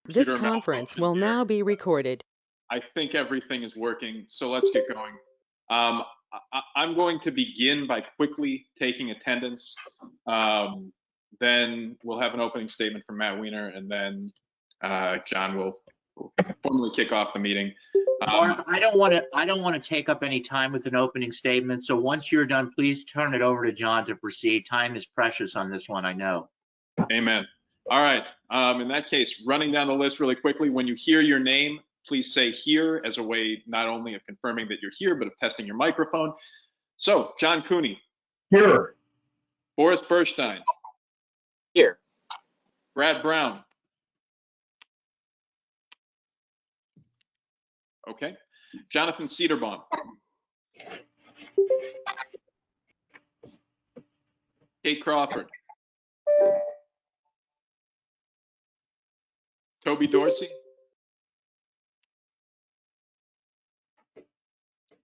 This Computer conference will now be recorded. I think everything is working, so let's get going. I'm going to begin by quickly taking attendance. Then we'll have an opening statement from Matt Weiner, and then John will formally kick off the meeting. Mark, I don't want to take up any time with an opening statement. So once you're done, please turn it over to John to proceed. Time is precious on this one, I know. Amen. All right. In that case, running down the list really quickly, when you hear your name, please say here as a way not only of confirming that you're here, but of testing your microphone. So, John Cooney. Here. Boris Berstein. Here. Brad Brown. Okay. Jonathan Cedarbaum. Kate Crawford. Toby Dorsey.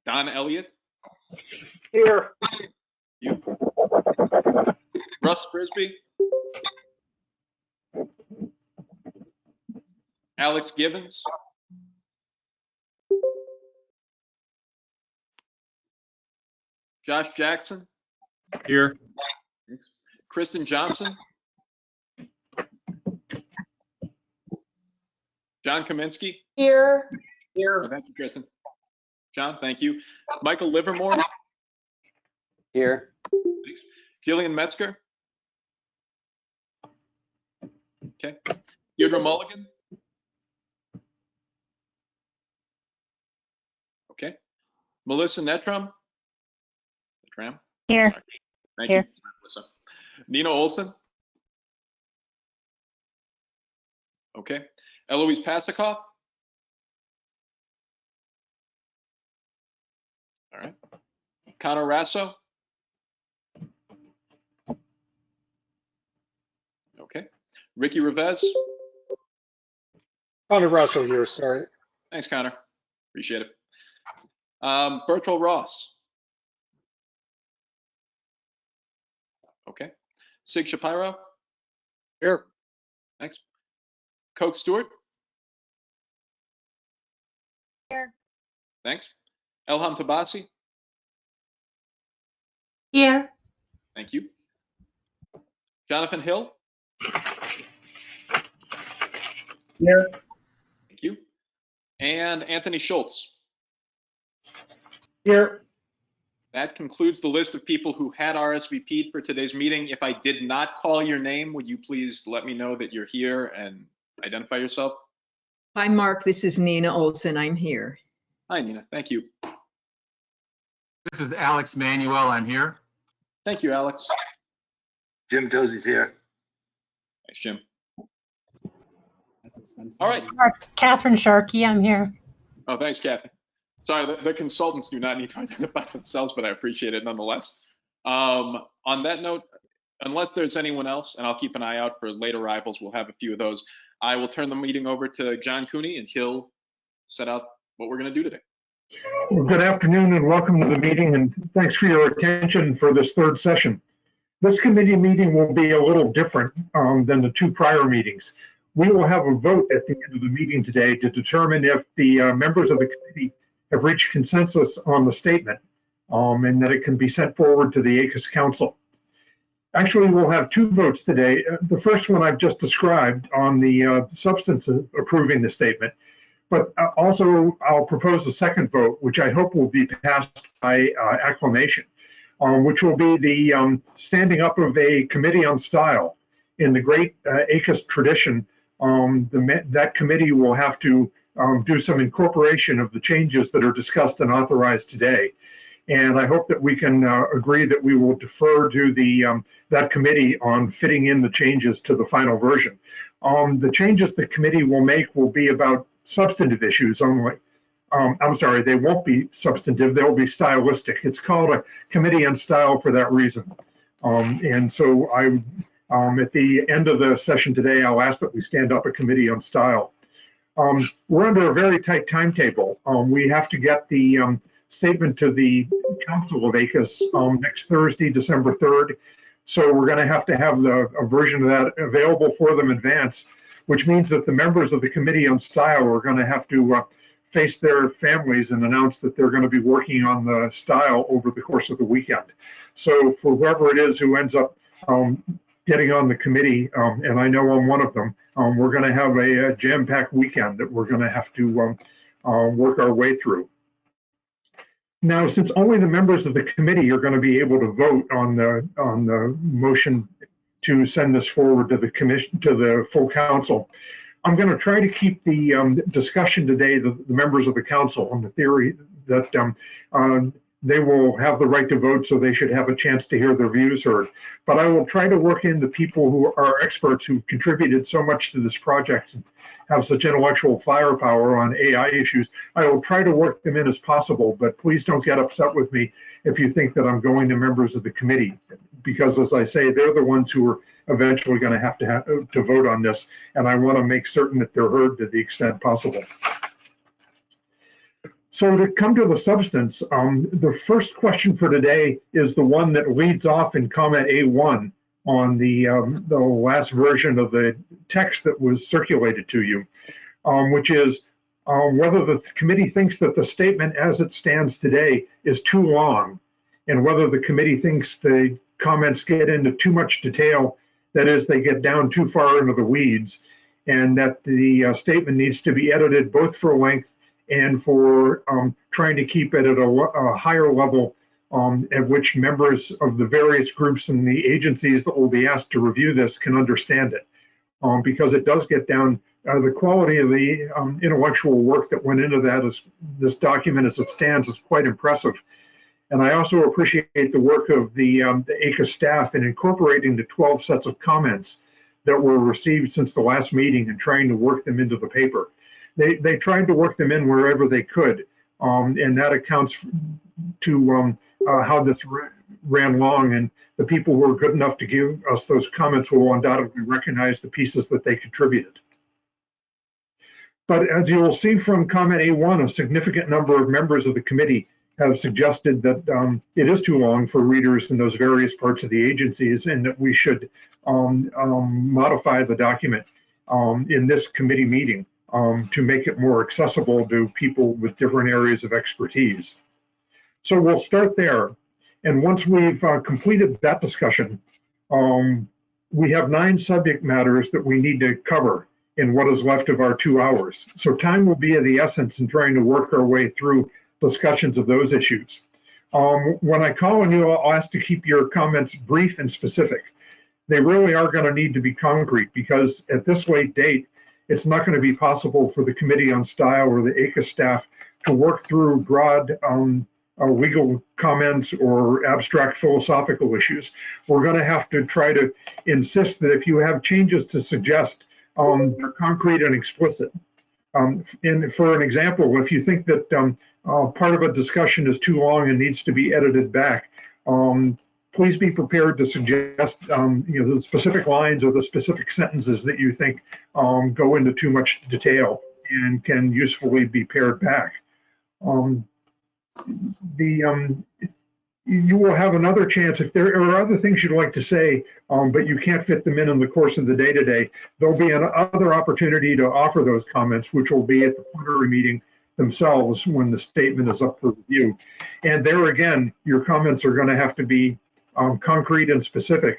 Don Elliott. Here. You. Russ Frisbee. Alex Givens. Josh Jackson. Here. Thanks. Kristen Johnson. John Kaminsky. Here. Here. Oh, thank you, Kristen. John, thank you. Michael Livermore. Here. Thanks. Gillian Metzger. Okay. Deirdre Mulligan. Okay. Melissa Netram. Here. Thank Here. you, Melissa. Nina Olson. Okay. Eloise Pasikoff. All right. Connor Rasso. Okay. Ricky Revez. Connor Russell here, sorry. Thanks, Connor. Appreciate it. Bertrell Ross. Okay. Sig Shapiro. Here. Thanks. Coke Stewart. Here. Thanks. Elham Tabasi. Here. Thank you. Jonathan Hill. Here. Thank you. And Anthony Schultz. Here. That concludes the list of people who had RSVP'd for today's meeting. If I did not call your name, would you please let me know that you're here and identify yourself? Hi, Mark. This is Nina Olson. I'm here. Hi, Nina. Thank you. This is Alex Manuel. I'm here. Thank you, Alex. Jim Tozzi's here. Thanks, Jim. All right. Catherine Sharkey, I'm here. Oh, thanks, Kathy. Sorry, the consultants do not need to identify themselves, but I appreciate it nonetheless. On that note, unless there's anyone else, and I'll keep an eye out for late arrivals, we'll have a few of those. I will turn the meeting over to John Cooney, and he'll set out what we're going to do today. Well, good afternoon and welcome to the meeting, and thanks for your attention for this third session. This committee meeting will be a little different than the two prior meetings. We will have a vote at the end of the meeting today to determine if the members of the committee have reached consensus on the statement and that it can be sent forward to the ACUS Council. Actually, we'll have two votes today. The first one I've just described on the substance of approving the statement, but also I'll propose a second vote, which I hope will be passed by acclamation, which will be the standing up of a committee on style. In the great ACUS tradition, that committee will have to do some incorporation of the changes that are discussed and authorized today. And I hope that we can agree that we will defer to that committee on fitting in the changes to the final version. The changes the committee will make will be about substantive issues only. I'm sorry, they won't be substantive, they'll be stylistic. It's called a committee on style for that reason. And so at the end of the session today, I'll ask that we stand up a committee on style. We're under a very tight timetable. We have to get the statement to the Council of ACUS next Thursday, December 3rd. So we're going to have a version of that available for them in advance. which means that the members of the Committee on Style are going to have to face their families and announce that they're going to be working on the style over the course of the weekend. So for whoever it is who ends up getting on the committee, and I know I'm one of them, we're going to have a jam-packed weekend that we're going to have to work our way through. Now, since only the members of the committee are going to be able to vote on the motion to send this forward to the commission, to the full council, I'm going to try to keep the discussion today, the members of the council, on the theory that they will have the right to vote, so they should have a chance to hear their views heard. But I will try to work in the people who are experts who contributed so much to this project and have such intellectual firepower on AI issues. I will try to work them in as possible, but please don't get upset with me if you think that I'm going to members of the committee, because as I say, they're the ones who are eventually going to have to vote on this, and I want to make certain that they're heard to the extent possible. So to come to the substance, the first question for today is the one that leads off in comment A1 on the last version of the text that was circulated to you, which is whether the committee thinks that the statement as it stands today is too long, and whether the committee thinks the comments get into too much detail, that is, they get down too far into the weeds, and that the statement needs to be edited both for length and for trying to keep it at a higher level at which members of the various groups and the agencies that will be asked to review this can understand it. Because it does get down, the quality of the intellectual work that went into that, is this document as it stands, is quite impressive. And I also appreciate the work of the ACA staff in incorporating the 12 sets of comments that were received since the last meeting and trying to work them into the paper. They tried to work them in wherever they could, and that accounts to how this ran long, and the people who were good enough to give us those comments will undoubtedly recognize the pieces that they contributed. But as you will see from comment A1, a significant number of members of the committee have suggested that it is too long for readers in those various parts of the agencies, and that we should modify the document in this committee meeting to make it more accessible to people with different areas of expertise. So we'll start there. And once we've completed that discussion, we have 9 subject matters that we need to cover in what is left of our 2 hours. So time will be of the essence in trying to work our way through discussions of those issues. When I call on you, I'll ask to keep your comments brief and specific. They really are going to need to be concrete, because at this late date, it's not going to be possible for the Committee on Style or the ACA staff to work through broad legal comments or abstract philosophical issues. We're going to have to try to insist that if you have changes to suggest, they're concrete and explicit. And for an example, if you think that part of a discussion is too long and needs to be edited back, please be prepared to suggest the specific lines or the specific sentences that you think go into too much detail and can usefully be pared back. You will have another chance if there are other things you'd like to say, but you can't fit them in the course of the day today. There'll be another opportunity to offer those comments, which will be at the plenary meeting themselves when the statement is up for review. And there again, your comments are going to have to be concrete and specific,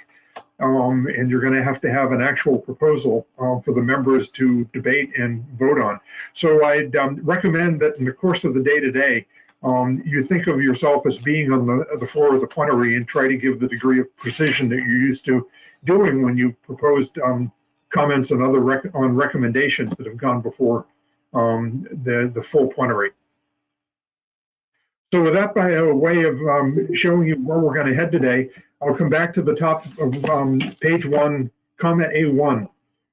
and you're going to have an actual proposal for the members to debate and vote on. So I'd recommend that in the course of the day today, you think of yourself as being on the floor of the plenary and try to give the degree of precision that you're used to doing when you've proposed comments and other recommendations that have gone before the full plenary. So with that by way of showing you where we're going to head today, I'll come back to the top of page 1, comment A1.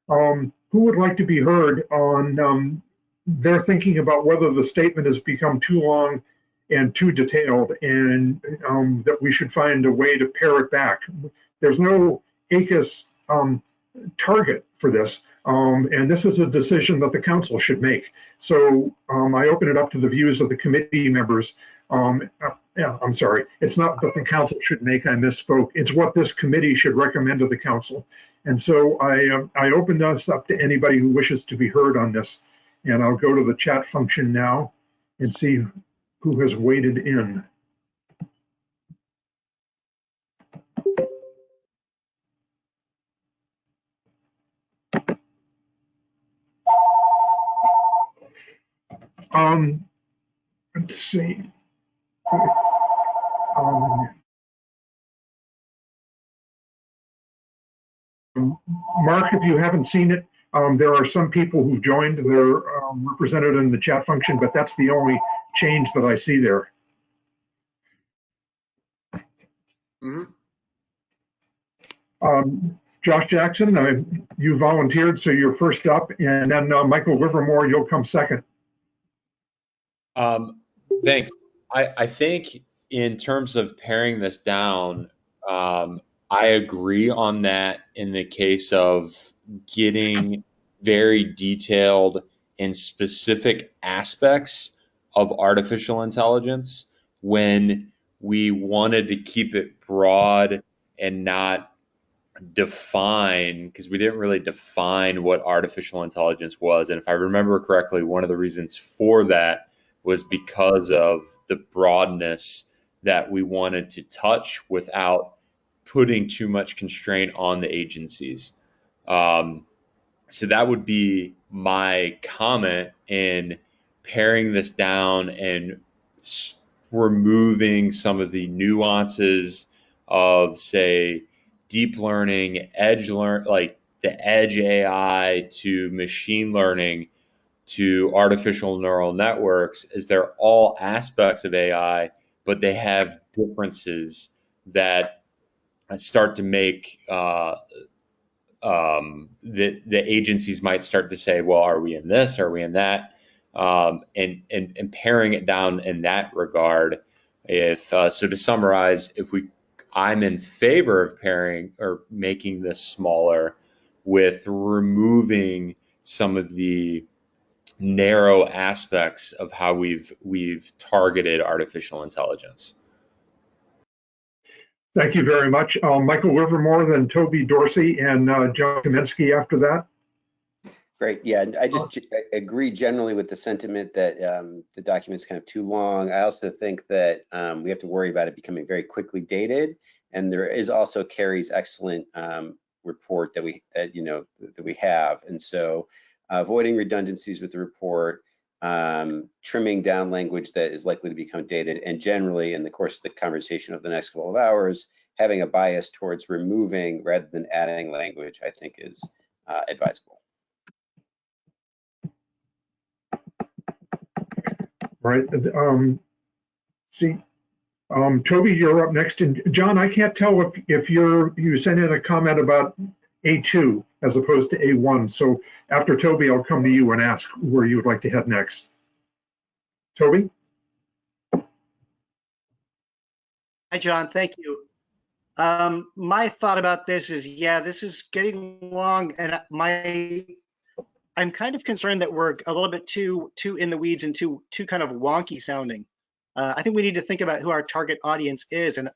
Who would like to be heard on their thinking about whether the statement has become too long and too detailed, and that we should find a way to pare it back? There's no ACUS target for this, and this is a decision that the council should make. So I open it up to the views of the committee members Yeah, I'm sorry. It's not that the council should make, I misspoke. It's what this committee should recommend to the council. And so I open this up to anybody who wishes to be heard on this. And I'll go to the chat function now and see who has waded in. Let's see. Mark, if you haven't seen it, there are some people who joined. They're represented in the chat function, but that's the only change that I see there. Josh Jackson, you volunteered, so you're first up, and then Michael Livermore, you'll come second. Thanks. I think in terms of paring this down, I agree on that in the case of getting very detailed and specific aspects of artificial intelligence when we wanted to keep it broad and not define, because we didn't really define what artificial intelligence was. And if I remember correctly, one of the reasons for that was because of the broadness that we wanted to touch without putting too much constraint on the agencies. So that would be my comment in paring this down and removing some of the nuances of, say, deep learning, like the edge AI to machine learning to artificial neural networks, is they're all aspects of AI, but they have differences that start to make the agencies might start to say, well, are we in this? Are we in that? And paring it down in that regard. So to summarize, I'm in favor of paring or making this smaller with removing some of the narrow aspects of how we've targeted artificial intelligence. Thank you very much. Michael Livermore, then Toby Dorsey, and John Kaminsky after that. Great. Yeah, I just agree generally with the sentiment that the document's kind of too long. I also think that we have to worry about it becoming very quickly dated. And there is also Carrie's excellent report that we have. And so avoiding redundancies with the report, trimming down language that is likely to become dated, and generally in the course of the conversation of the next couple of hours, having a bias towards removing rather than adding language, I think is advisable. Right. Toby, you're up next. And John, I can't tell if you sent in a comment about A2 as opposed to A1. So after Toby, I'll come to you and ask where you would like to head next. Toby? Hi, John. Thank you. My thought about this is, yeah, this is getting long, and I'm kind of concerned that we're a little bit too in the weeds and too kind of wonky sounding. I think we need to think about who our target audience is. And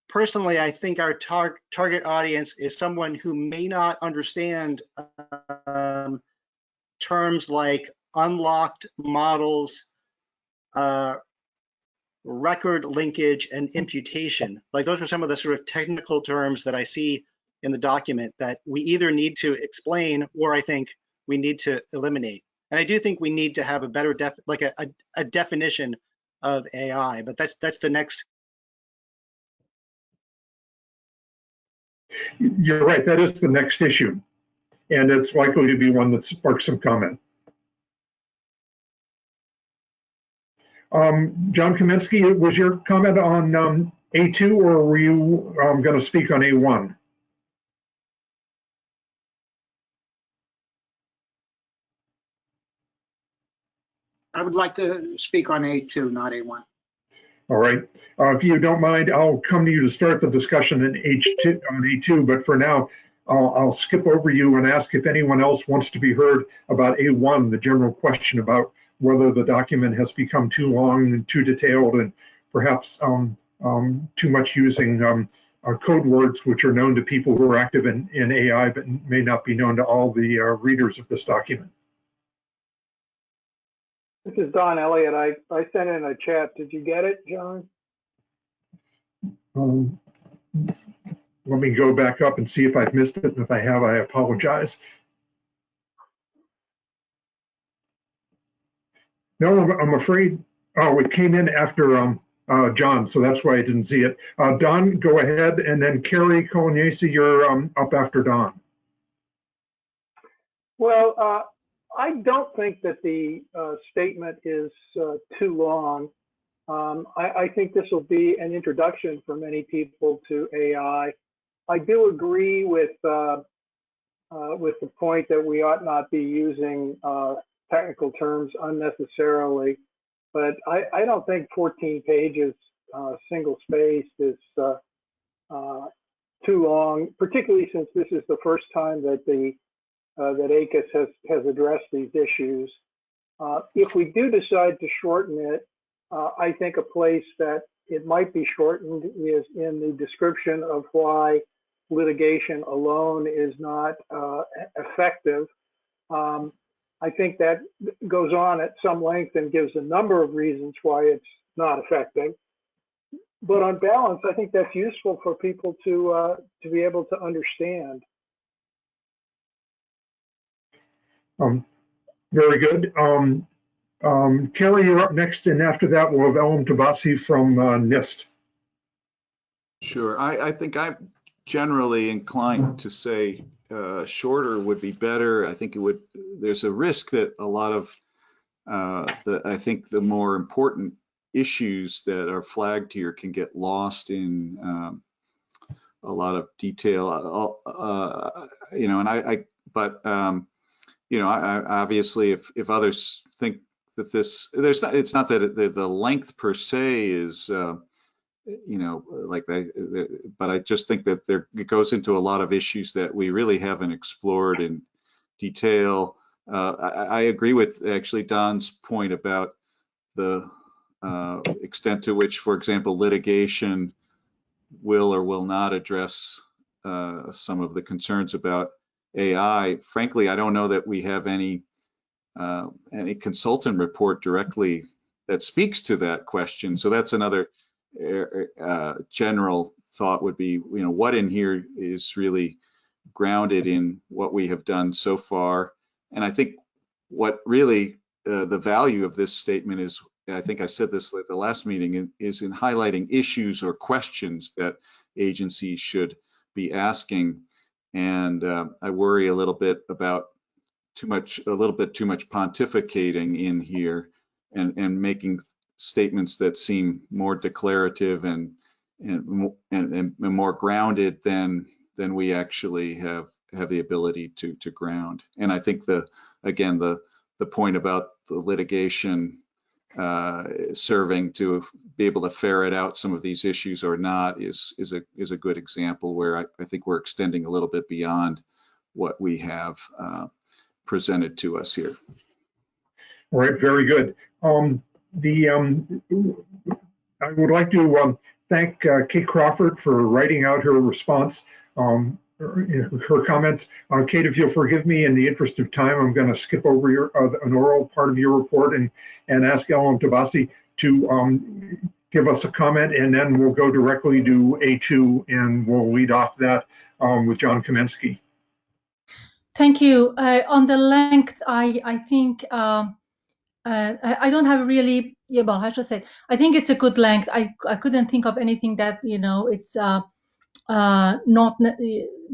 personally, I think our target audience is someone who may not understand terms like unlocked models, record linkage, and imputation. Like, those are some of the sort of technical terms that I see in the document that we either need to explain or I think we need to eliminate. And I do think we need to have a better a definition of AI, but that's the next. You're right, that is the next issue. And it's likely to be one that sparks some comment. John Kaminsky, was your comment on A2, or were you going to speak on A1? I would like to speak on A2, not A1. All right. If you don't mind, I'll come to you to start the discussion on A2, but for now, I'll skip over you and ask if anyone else wants to be heard about A1, the general question about whether the document has become too long and too detailed and perhaps too much using code words which are known to people who are active in AI, but may not be known to all the readers of this document. This is Don Elliott. I sent in a chat. Did you get it, John? Let me go back up and see if I've missed it. And if I have, I apologize. No, I'm afraid, oh, it came in after John, so that's why I didn't see it. Don, go ahead, and then Carrie Coloniesi, you're up after Don. Well, I don't think that the statement is too long. I think this will be an introduction for many people to AI. I do agree with the point that we ought not be using technical terms unnecessarily, but I don't think 14 pages single spaced is too long, particularly since this is the first time that that ACUS has addressed these issues. If we do decide to shorten it, I think a place that it might be shortened is in the description of why litigation alone is not effective. I think that goes on at some length and gives a number of reasons why it's not effective. But on balance, I think that's useful for people to be able to understand. Very good. Kelly, you're up next, and after that, we'll have Ellen Tabasi from NIST. Sure. I think I'm generally inclined to say shorter would be better. I think it would. There's a risk that a lot of I think the more important issues that are flagged here can get lost in a lot of detail. You know, and but you know, I obviously, if others think that this, it's not that the length per se is, you know, like but I just think that it goes into a lot of issues that we really haven't explored in detail. I agree with actually Don's point about the extent to which, for example, litigation will or will not address some of the concerns about AI. Frankly, I don't know that we have any consultant report directly that speaks to that question. So that's another general thought would be, you know, what in here is really grounded in what we have done so far. And I think what really the value of this statement is, I think I said this at the last meeting, is in highlighting issues or questions that agencies should be asking. And I worry a little bit about a little bit too much pontificating in here and making statements that seem more declarative and more grounded than we actually have the ability to ground. And I think again the point about the litigation serving to be able to ferret out some of these issues or not is a good example where I think we're extending a little bit beyond what we have presented to us here. All right, very good. I would like to thank Kate Crawford for writing out her response, her comments. Kate, if you'll forgive me, in the interest of time, I'm going to skip over an oral part of your report and ask Ellen Tabasi to give us a comment, and then we'll go directly to A2, and we'll lead off that with John Kamensky. Thank you. On the length, I think I don't have really, yeah, well, I should say, I think it's a good length. I couldn't think of anything that, you know, it's not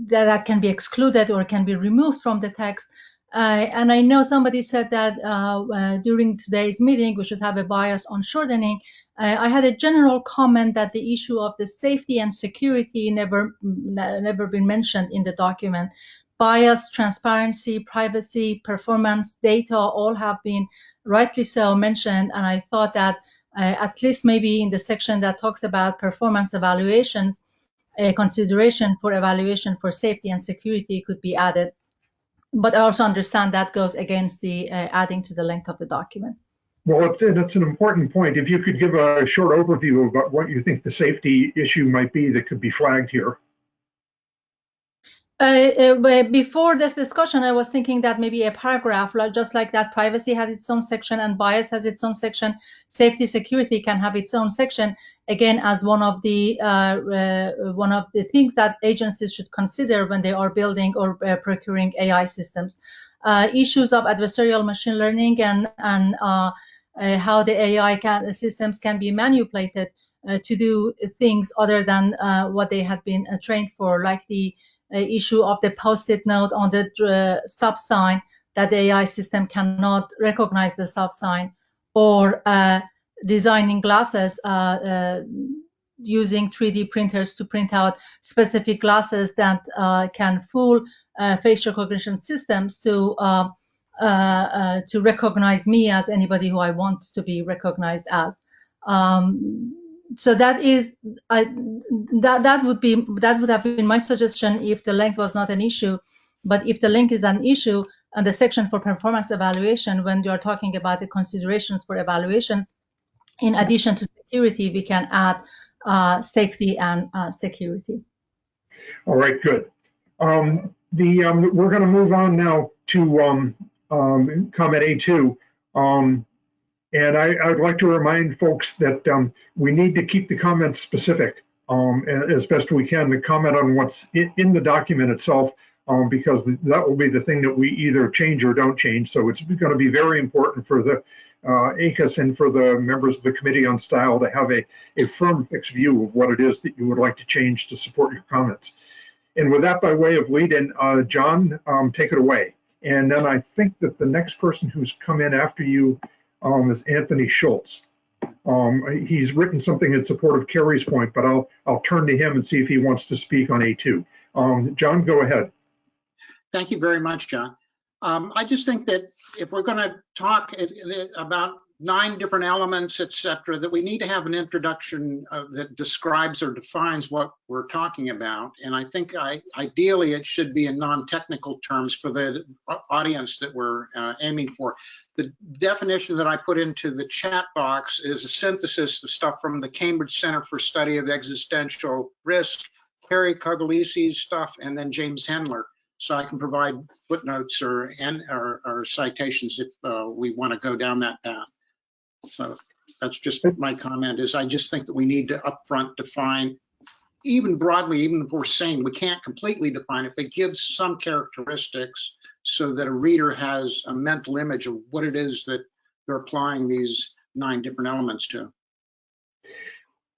that can be excluded or can be removed from the text. And I know somebody said that during today's meeting we should have a bias on shortening. I had a general comment that the issue of the safety and security never been mentioned in the document. Bias, transparency, privacy, performance, data all have been rightly so mentioned, and I thought that at least maybe in the section that talks about performance evaluations, a consideration for evaluation for safety and security could be added. But I also understand that goes against the adding to the length of the document. Well, it's an important point. If you could give a short overview about what you think the safety issue might be that could be flagged here. Before this discussion, I was thinking that maybe a paragraph, just like that privacy has its own section and bias has its own section, safety security can have its own section, again, as one of the things that agencies should consider when they are building or procuring AI systems. Issues of adversarial machine learning and how the AI systems can be manipulated to do things other than what they had been trained for, like the issue of the post-it note on the stop sign, that the AI system cannot recognize the stop sign, or designing glasses using 3D printers to print out specific glasses that can fool face recognition systems to recognize me as anybody who I want to be recognized as. So that is that would have been my suggestion if the length was not an issue. But if the length is an issue, and the section for performance evaluation, when you are talking about the considerations for evaluations, in addition to security, we can add safety and security. All right, good. We're going to move on now to comment A2. And I'd like to remind folks that we need to keep the comments specific as best we can, to comment on what's in the document itself, because that will be the thing that we either change or don't change. So it's going to be very important for the ACUS and for the members of the Committee on Style to have a firm, fixed view of what it is that you would like to change to support your comments. And with that by way of lead-in, John, take it away. And then I think that the next person who's come in after you is Anthony Schultz. He's written something in support of Carrie's point, but I'll turn to him and see if he wants to speak on A2. John, go ahead. Thank you very much, John. I just think that if we're going to talk about 9 different elements, etc., that we need to have an introduction that describes or defines what we're talking about. And I think ideally it should be in non-technical terms for the audience that we're aiming for. The definition that I put into the chat box is a synthesis of stuff from the Cambridge Center for Study of Existential Risk, Carrie Cardelisi's stuff, and then James Hendler. So I can provide footnotes or citations if we want to go down that path. So that's just my comment, is I just think that we need to upfront define, even broadly, even if we're saying we can't completely define it, but give some characteristics so that a reader has a mental image of what it is that they're applying these 9 different elements to.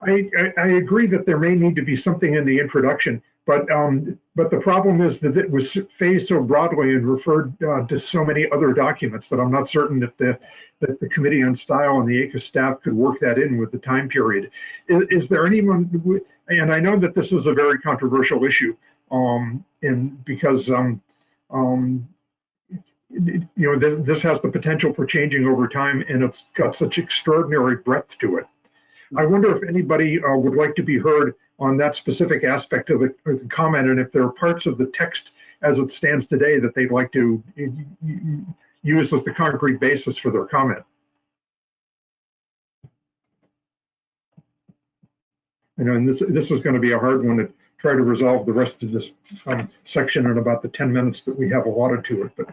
I agree that there may need to be something in the introduction, but the problem is that it was phased so broadly and referred to so many other documents that I'm not certain that the Committee on Style and the ACUS staff could work that in with the time period. Is there anyone, and I know that this is a very controversial issue, and because this has the potential for changing over time, and it's got such extraordinary breadth to it. I wonder if anybody would like to be heard on that specific aspect of the comment, and if there are parts of the text as it stands today that they'd like to use as the concrete basis for their comment. And this is going to be a hard one to try to resolve the rest of this section in about the 10 minutes that we have allotted to it. But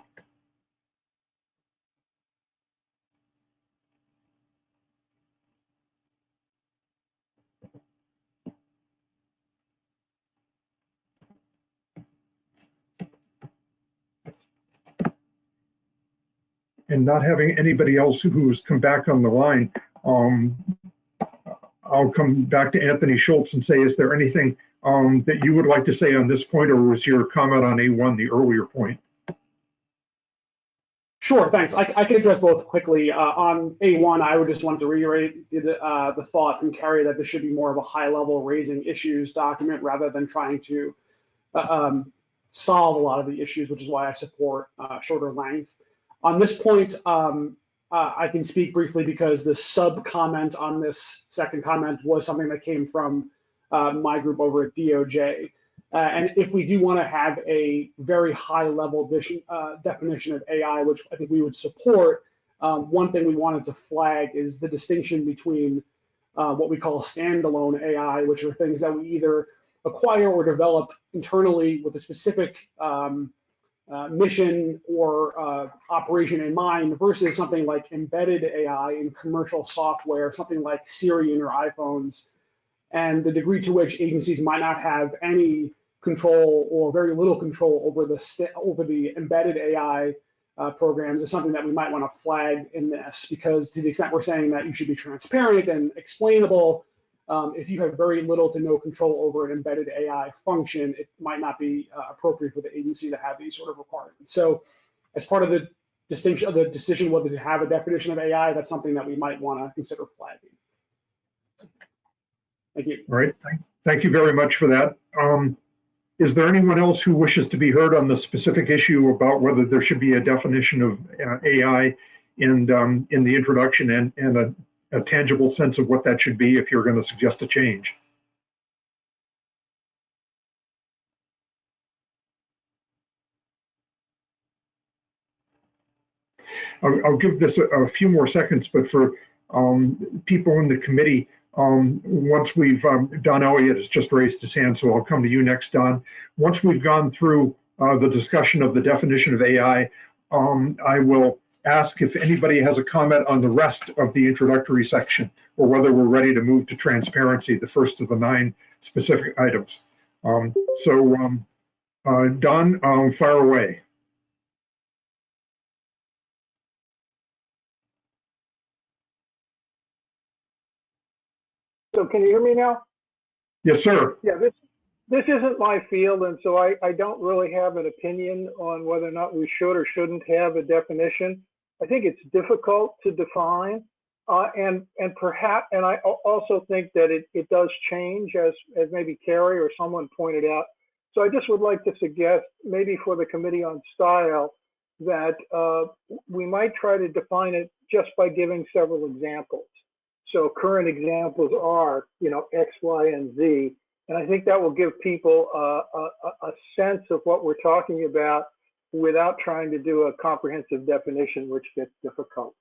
and not having anybody else who's come back on the line, I'll come back to Anthony Schultz and say, is there anything that you would like to say on this point, or was your comment on A1 the earlier point? Sure, thanks. I can address both quickly. On A1, I would just want to reiterate the thought from Carrie that this should be more of a high-level raising issues document rather than trying to solve a lot of the issues, which is why I support shorter length. On this point, I can speak briefly because the sub-comment on this second comment was something that came from my group over at DOJ. And if we do want to have a very high-level definition of AI, which I think we would support, one thing we wanted to flag is the distinction between what we call standalone AI, which are things that we either acquire or develop internally with a specific mission or operation in mind, versus something like embedded AI in commercial software, something like Siri in your iPhones, and the degree to which agencies might not have any control or very little control over the embedded AI programs is something that we might want to flag in this, because to the extent we're saying that you should be transparent and explainable, if you have very little to no control over an embedded AI function, it might not be appropriate for the agency to have these sort of requirements. So as part of the distinction of the decision whether to have a definition of AI, that's something that we might want to consider flagging. Thank you. All right, thank you very much for that. Is there anyone else who wishes to be heard on the specific issue about whether there should be a definition of AI in the introduction and a tangible sense of what that should be if you're going to suggest a change? I'll give this a few more seconds, but for people in the committee, once we've, Don Elliott has just raised his hand, so I'll come to you next, Don. Once we've gone through the discussion of the definition of AI, I will ask if anybody has a comment on the rest of the introductory section, or whether we're ready to move to transparency, the first of the 9 specific items. Don, fire away. So can you hear me now? Yes, sir. Yeah, this isn't my field, and so I don't really have an opinion on whether or not we should or shouldn't have a definition. I think it's difficult to define, and perhaps, and I also think that it does change as maybe Carrie or someone pointed out. So I just would like to suggest, maybe for the Committee on Style, that we might try to define it just by giving several examples. So current examples are, X, Y, and Z. And I think that will give people a sense of what we're talking about without trying to do a comprehensive definition, which gets difficult.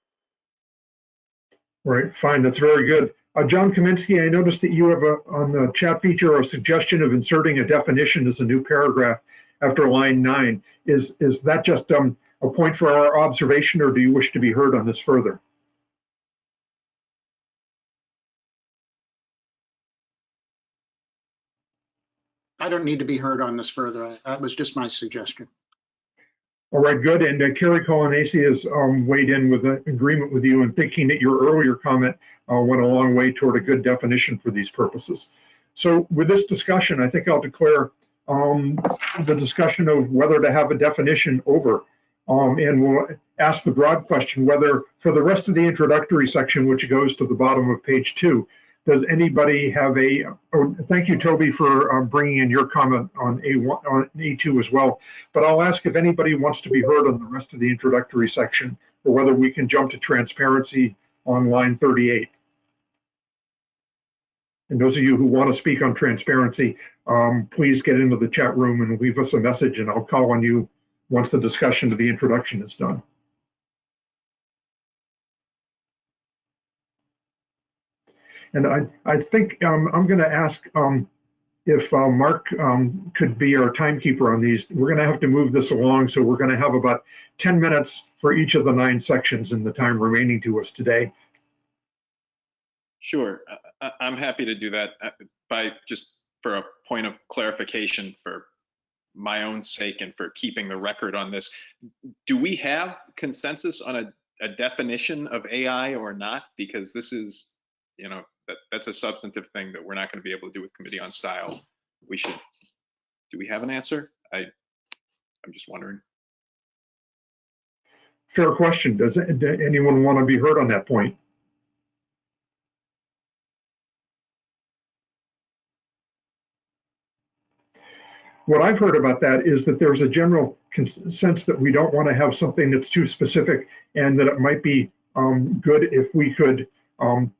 Right, fine, that's very good. John Kaminsky, I noticed that you have on the chat feature a suggestion of inserting a definition as a new paragraph after line 9. Is that just a point for our observation, or do you wish to be heard on this further? I don't need to be heard on this further. That was just my suggestion. All right, good. And Carrie Colonnesi has weighed in with an agreement with you and thinking that your earlier comment went a long way toward a good definition for these purposes. So with this discussion, I think I'll declare the discussion of whether to have a definition over. And we'll ask the broad question whether, for the rest of the introductory section, which goes to the bottom of page 2, does anybody have thank you, Toby, for bringing in your comment on A2 as well. But I'll ask if anybody wants to be heard on the rest of the introductory section, or whether we can jump to transparency on line 38. And those of you who want to speak on transparency, please get into the chat room and leave us a message, and I'll call on you once the discussion of the introduction is done. And I think I'm going to ask if Mark could be our timekeeper on these. We're going to have to move this along, so we're going to have about 10 minutes for each of the 9 sections in the time remaining to us today. Sure, I'm happy to do that. Just for a point of clarification for my own sake and for keeping the record on this, do we have consensus on a definition of AI or not? Because this is, that's a substantive thing that we're not going to be able to do with Committee on Style. Do we have an answer? I'm just wondering. Fair question. Does anyone want to be heard on that point? What I've heard about that is that there's a general sense that we don't want to have something that's too specific, and that it might be good if we could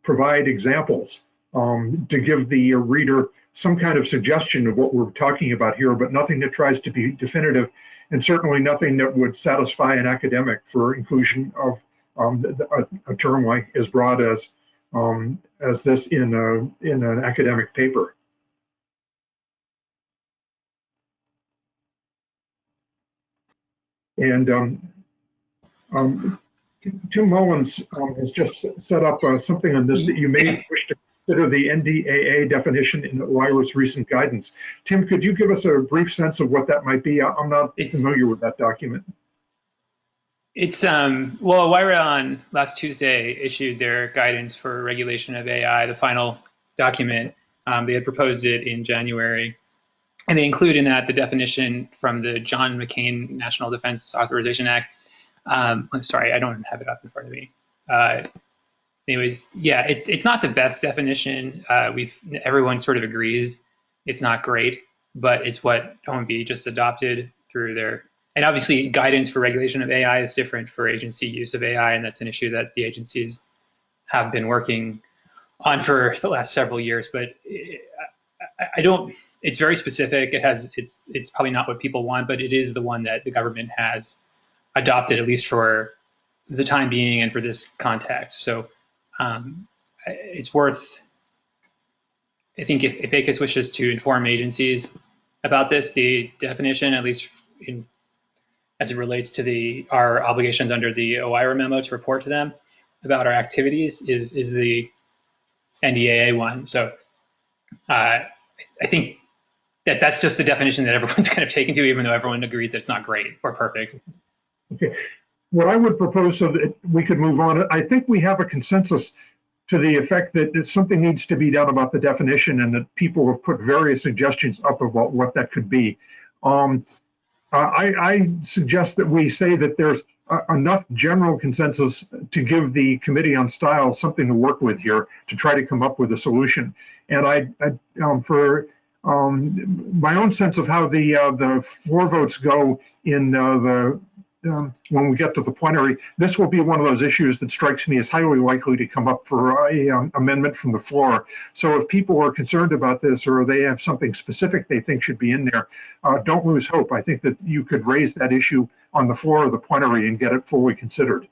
provide examples to give the reader some kind of suggestion of what we're talking about here, but nothing that tries to be definitive, and certainly nothing that would satisfy an academic for inclusion of a term like as broad as this in an academic paper. And Tim Mullins has just set up something on this that you may wish to consider the NDAA definition in OIRA's recent guidance. Tim, could you give us a brief sense of what that might be? I'm not familiar with that document. It's well, OIRA on last Tuesday issued their guidance for regulation of AI, the final document. They had proposed it in January, and they include in that the definition from the John McCain National Defense Authorization Act. I'm sorry, I don't have it up in front of me. Anyways, yeah, it's not the best definition. Everyone sort of agrees it's not great, but it's what OMB just adopted through their. And obviously, guidance for regulation of AI is different for agency use of AI, and that's an issue that the agencies have been working on for the last several years. But I don't. It's very specific. It's probably not what people want, but it is the one that the government has adopted, at least for the time being and for this context. So it's worth. I think if ACUS wishes to inform agencies about this, the definition, at least as it relates to our obligations under the OIRA memo to report to them about our activities, is the NDAA one. So I think that's just the definition that everyone's kind of taken to, even though everyone agrees that it's not great or perfect. Okay. What I would propose so that we could move on, I think we have a consensus to the effect that something needs to be done about the definition, and that people have put various suggestions up about what that could be. I suggest that we say that there's enough general consensus to give the Committee on Style something to work with here to try to come up with a solution. And for my own sense of how the floor votes go in when we get to the plenary, this will be one of those issues that strikes me as highly likely to come up for a amendment from the floor. So if people are concerned about this, or they have something specific they think should be in there, don't lose hope. I think that you could raise that issue on the floor of the plenary and get it fully considered.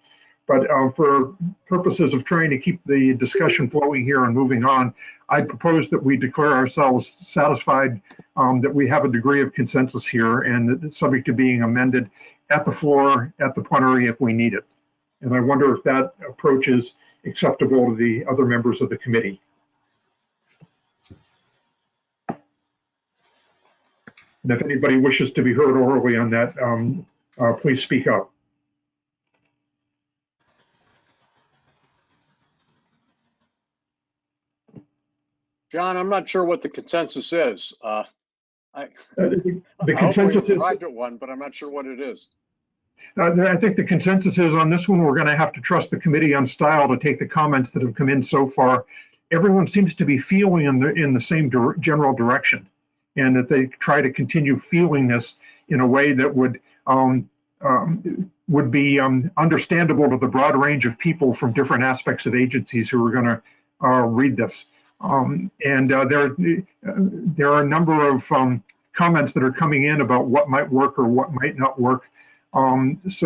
But for purposes of trying to keep the discussion flowing here and moving on, I propose that we declare ourselves satisfied that we have a degree of consensus here, and that it's subject to being amended at the floor, at the plenary if we need it. And I wonder if that approach is acceptable to the other members of the committee. And if anybody wishes to be heard orally on that, please speak up. John, I'm not sure what the consensus is. The I consensus hope we is arrived at one, but I'm not sure what it is. I think the consensus is on this one, we're going to have to trust the Committee on Style to take the comments that have come in so far. Everyone seems to be feeling in the same general direction, and that they try to continue feeling this in a way that would be understandable to the broad range of people from different aspects of agencies who are going to read this. There are a number of comments that are coming in about what might work or what might not work. Unless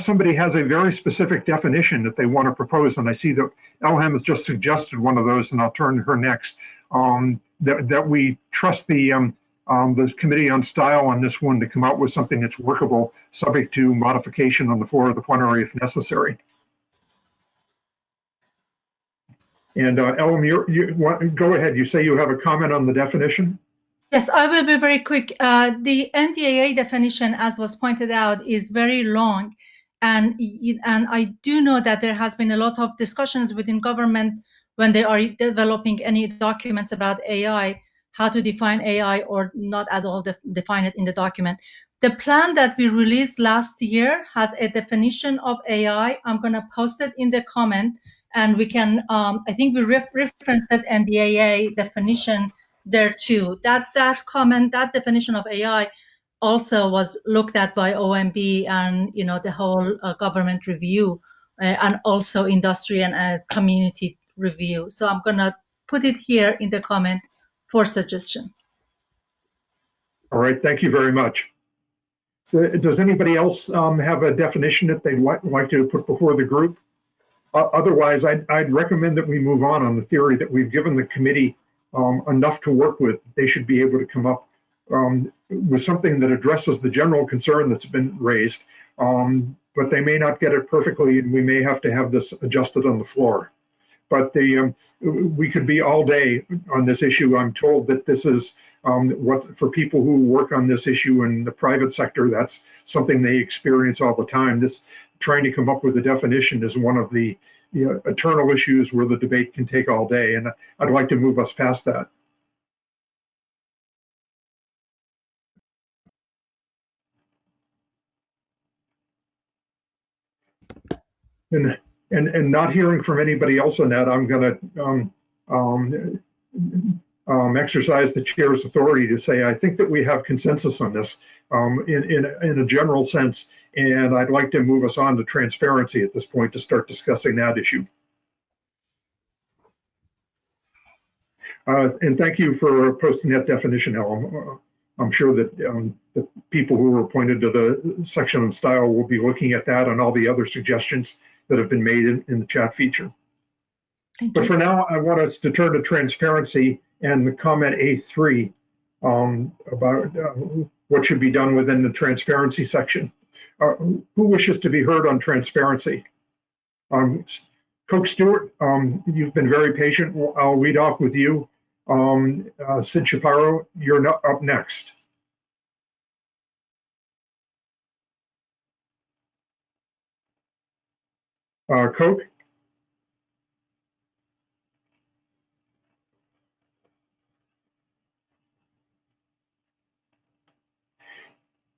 somebody has a very specific definition that they want to propose, and I see that Elham has just suggested one of those, and I'll turn to her next, that we trust the Committee on Style on this one to come out with something that's workable, subject to modification on the floor of the plenary if necessary. And Elham, go ahead. You say you have a comment on the definition? Yes, I will be very quick. The NDAA definition, as was pointed out, is very long. And I do know that there has been a lot of discussions within government when they are developing any documents about AI, how to define AI or not at all define it in the document. The plan that we released last year has a definition of AI. I'm going to post it in the comment, and we can, I think we referenced that NDAA definition there too. That definition of AI also was looked at by OMB and the whole government review and also industry and community review. So I'm gonna put it here in the comment for suggestion. All right, thank you very much. Does anybody else have a definition that they'd like to put before the group? Otherwise, I'd recommend that we move on the theory that we've given the committee enough to work with. They should be able to come up with something that addresses the general concern that's been raised, but they may not get it perfectly, and we may have to have this adjusted on the floor. But we could be all day on this issue. I'm told that this is what, for people who work on this issue in the private sector, that's something they experience all the time. This trying to come up with a definition is one of the eternal issues where the debate can take all day, and I'd like to move us past that. And not hearing from anybody else on that, I'm going to exercise the chair's authority to say I think that we have consensus on this in a general sense, and I'd like to move us on to transparency at this point to start discussing that issue. And thank you for posting that definition, Ellen. I'm sure that the people who were appointed to the section on style will be looking at that and all the other suggestions that have been made in the chat feature. But for now, I want us to turn to transparency and the comment A3 about what should be done within the transparency section. Who wishes to be heard on transparency? Coke Stewart, you've been very patient. I'll lead off with you. Sid Shapiro, you're up next. Coke?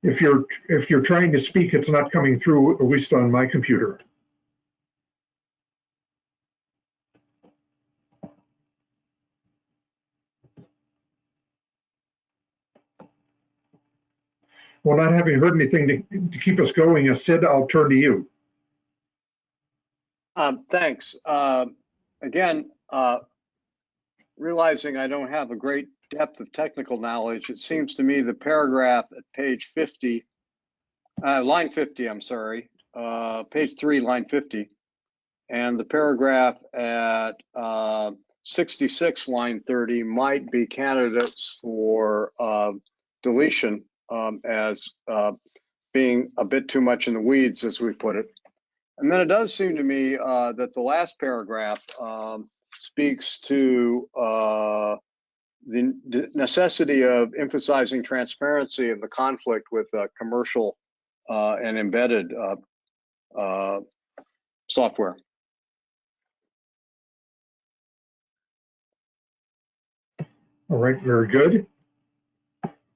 If you're trying to speak, it's not coming through, at least on my computer. Well, not having heard anything to keep us going, Sid, I'll turn to you. Thanks. Again, realizing I don't have a great depth of technical knowledge, it seems to me the paragraph at page 50, line 50, I'm sorry, page 3, line 50, and the paragraph at 66, line 30 might be candidates for deletion as being a bit too much in the weeds, as we put it. And then it does seem to me that the last paragraph speaks to the necessity of emphasizing transparency and the conflict with commercial and embedded software. All right, very good.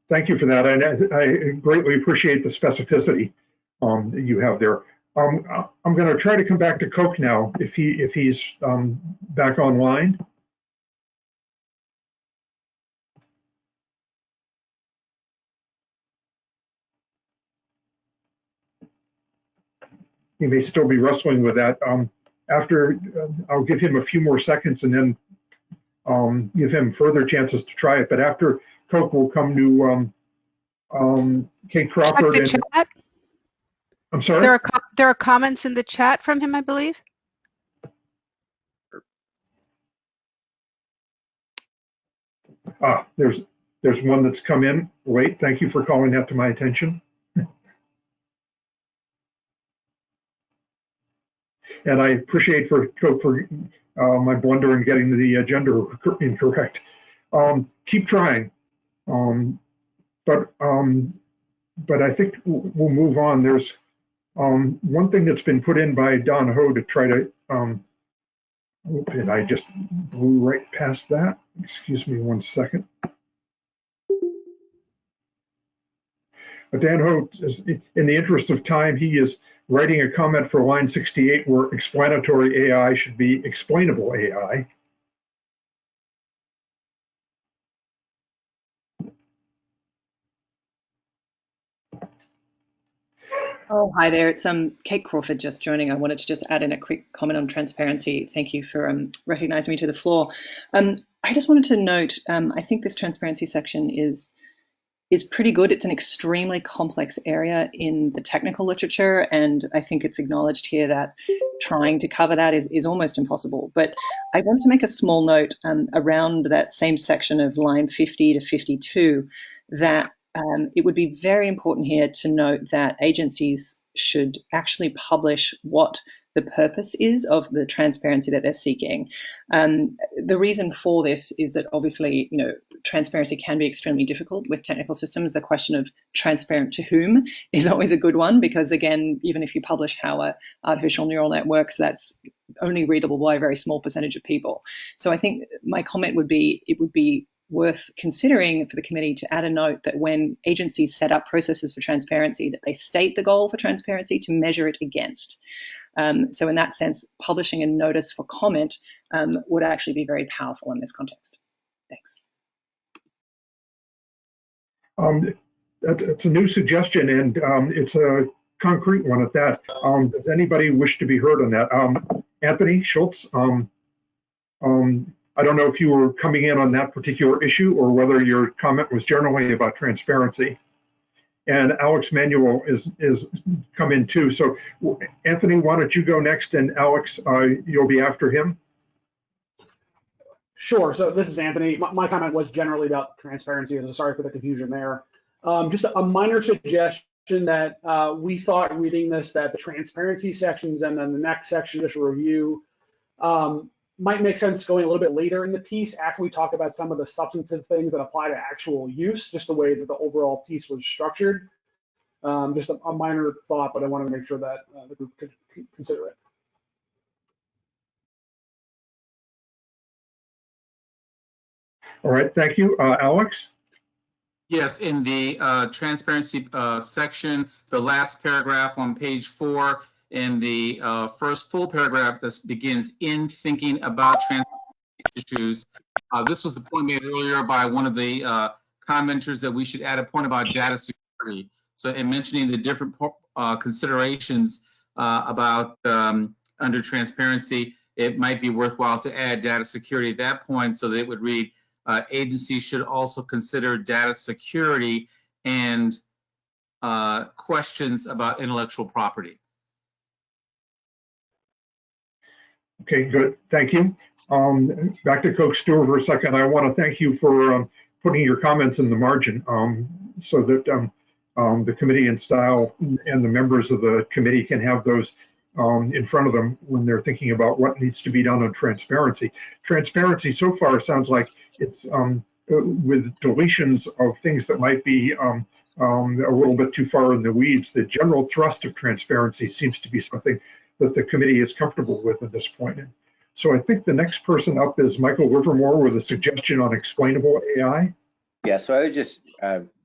Thank you for that. I greatly appreciate the specificity that you have there. I'm going to try to come back to Coke now, if he's back online. He may still be wrestling with that. I'll give him a few more seconds and then give him further chances to try it. But after Coke, we'll come to Kate Crawford. Check the chat. I'm sorry? There are comments in the chat from him, I believe. There's one that's come in late. Thank you for calling that to my attention. And I appreciate for my blunder in getting the agenda incorrect. Keep trying, but I think we'll move on. There's one thing that's been put in by Don Ho to try to. And I just blew right past that. Excuse me 1 second. Dan Ho, in the interest of time, he is writing a comment for line 68 where explanatory AI should be explainable AI. Oh, hi there. It's Kate Crawford just joining. I wanted to just add in a quick comment on transparency. Thank you for recognizing me to the floor. I just wanted to note, I think this transparency section is is pretty good. It's an extremely complex area in the technical literature, and I think it's acknowledged here that trying to cover that is almost impossible. But I want to make a small note around that same section of line 50 to 52 that it would be very important here to note that agencies should actually publish what the purpose is of the transparency that they're seeking. The reason for this is that obviously, transparency can be extremely difficult with technical systems. The question of transparent to whom is always a good one, because again, even if you publish how a artificial neural net works, that's only readable by a very small percentage of people. So I think my comment would be, it would be worth considering for the committee to add a note that when agencies set up processes for transparency, that they state the goal for transparency to measure it against. So in that sense, publishing a notice for comment would actually be very powerful in this context. Thanks. It's a new suggestion, and it's a concrete one at that. Does anybody wish to be heard on that? Anthony Schultz, I don't know if you were coming in on that particular issue or whether your comment was generally about transparency. And Alex Manuel is come in too. So Anthony, why don't you go next, and Alex, you'll be after him. Sure. So this is Anthony. My comment was generally about transparency. So sorry for the confusion there. Just a minor suggestion that we thought reading this, that the transparency sections and then the next section, just a review, might make sense going a little bit later in the piece after we talk about some of the substantive things that apply to actual use, just the way that the overall piece was structured. Just a minor thought, but I wanted to make sure that the group could consider it. All right, thank you. Alex? Yes, in the transparency section, the last paragraph on page 4, in the first full paragraph that begins in thinking about transparency issues. This was the point made earlier by one of the commenters that we should add a point about data security. So in mentioning the different considerations about under transparency, it might be worthwhile to add data security at that point, so that it would read, agencies should also consider data security and questions about intellectual property. Okay, good. Thank you. Back to Coach Stewart for a second. I want to thank you for putting your comments in the margin so that the committee and style and the members of the committee can have those in front of them when they're thinking about what needs to be done on transparency. Transparency so far sounds like it's with deletions of things that might be a little bit too far in the weeds. The general thrust of transparency seems to be something that the committee is comfortable with at this point. So I think the next person up is Michael Livermore with a suggestion on explainable AI. Yeah, so I would just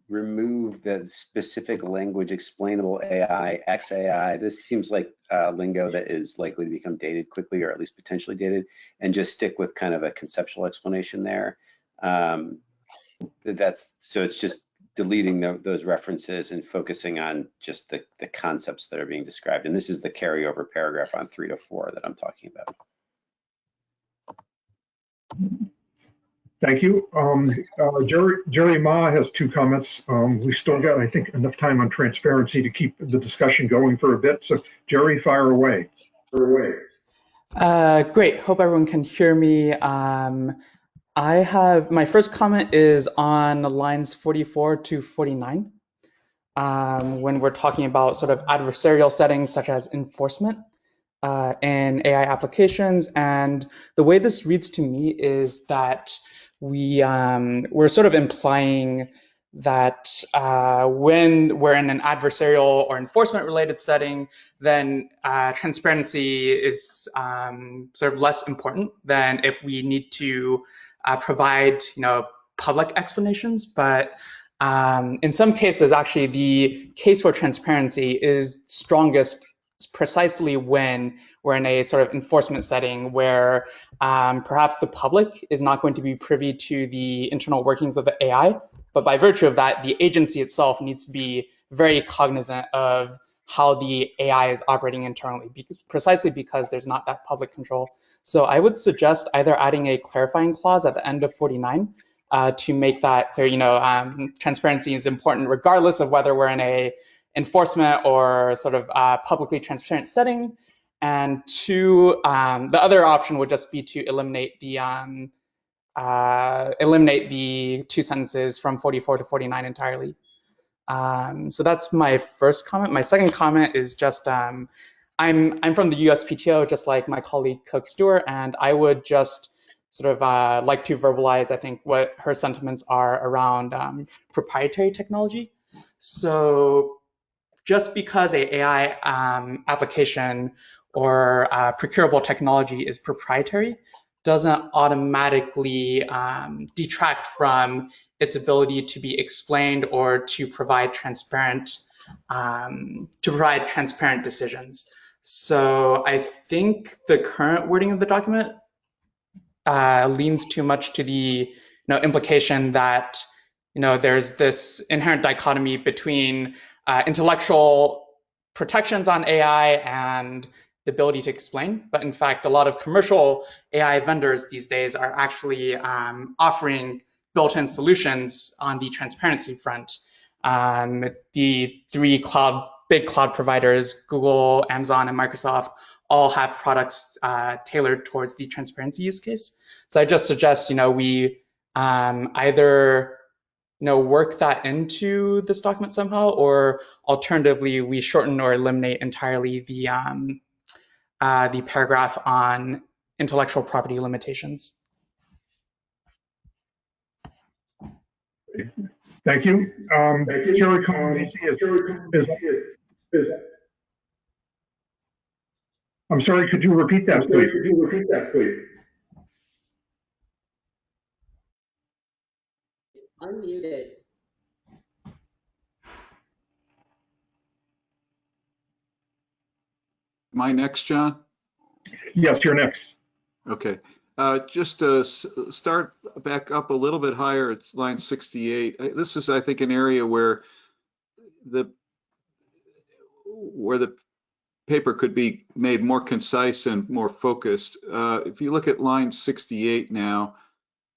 remove the specific language, explainable AI, XAI. This seems like lingo that is likely to become dated quickly, or at least potentially dated, and just stick with kind of a conceptual explanation there. So it's just deleting those references and focusing on just the concepts that are being described. And this is the carryover paragraph on 3 to 4 that I'm talking about. Thank you. Jerry Ma has 2 comments. We've still got, I think, enough time on transparency to keep the discussion going for a bit. So Jerry, fire away. Great. Hope everyone can hear me. I have, my first comment is on lines 44 to 49. When we're talking about sort of adversarial settings such as enforcement in AI applications. And the way this reads to me is that we're sort of implying that when we're in an adversarial or enforcement related setting, then transparency is sort of less important than if we need to provide, public explanations. But in some cases, actually, the case for transparency is strongest precisely when we're in a sort of enforcement setting where perhaps the public is not going to be privy to the internal workings of the AI, but by virtue of that, the agency itself needs to be very cognizant of how the AI is operating internally, precisely because there's not that public control. So I would suggest either adding a clarifying clause at the end of 49 to make that clear. Transparency is important regardless of whether we're in a enforcement or sort of publicly transparent setting. And two, the other option would just be to eliminate the two sentences from 44 to 49 entirely. So that's my first comment. My second comment is just I'm from the USPTO, just like my colleague Cook Stewart, and I would just sort of like to verbalize, I think, what her sentiments are around proprietary technology. So just because a AI application or procurable technology is proprietary doesn't automatically detract from its ability to be explained or to provide transparent decisions. So I think the current wording of the document leans too much to the implication that there's this inherent dichotomy between intellectual protections on AI and the ability to explain. But in fact, a lot of commercial AI vendors these days are actually offering built-in solutions on the transparency front. The three big cloud providers, Google, Amazon, and Microsoft, all have products tailored towards the transparency use case. So I just suggest we either work that into this document somehow, or alternatively we shorten or eliminate entirely the paragraph on intellectual property limitations. Thank you. I'm sorry, could you repeat that, please? Unmuted. Am I next, John? Yes, you're next. Okay. Just to start back up a little bit higher, it's line 68. This is, I think, an area where the paper could be made more concise and more focused. If you look at line 68 now,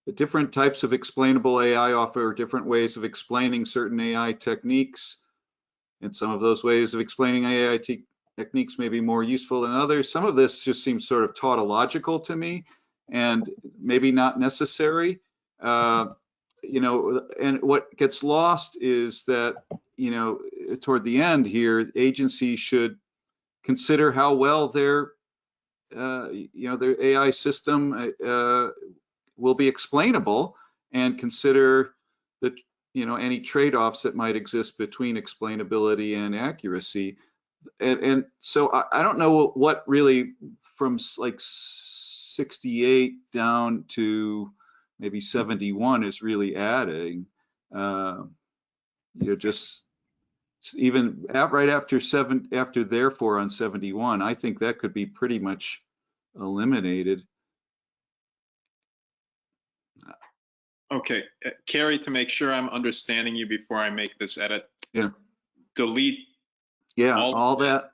the different types of explainable AI offer different ways of explaining certain AI techniques, and some of those ways of explaining AI techniques may be more useful than others. Some of this just seems sort of tautological to me and maybe not necessary. And what gets lost is that, toward the end here, agencies should consider how well their AI system will be explainable, and consider the any trade-offs that might exist between explainability and accuracy. And so I don't know what really from like 68 down to maybe 71 is really adding. Just even right after therefore on 71, I think that could be pretty much eliminated. Okay, Carrie, to make sure I'm understanding you before I make this edit, yeah, delete. Yeah, all that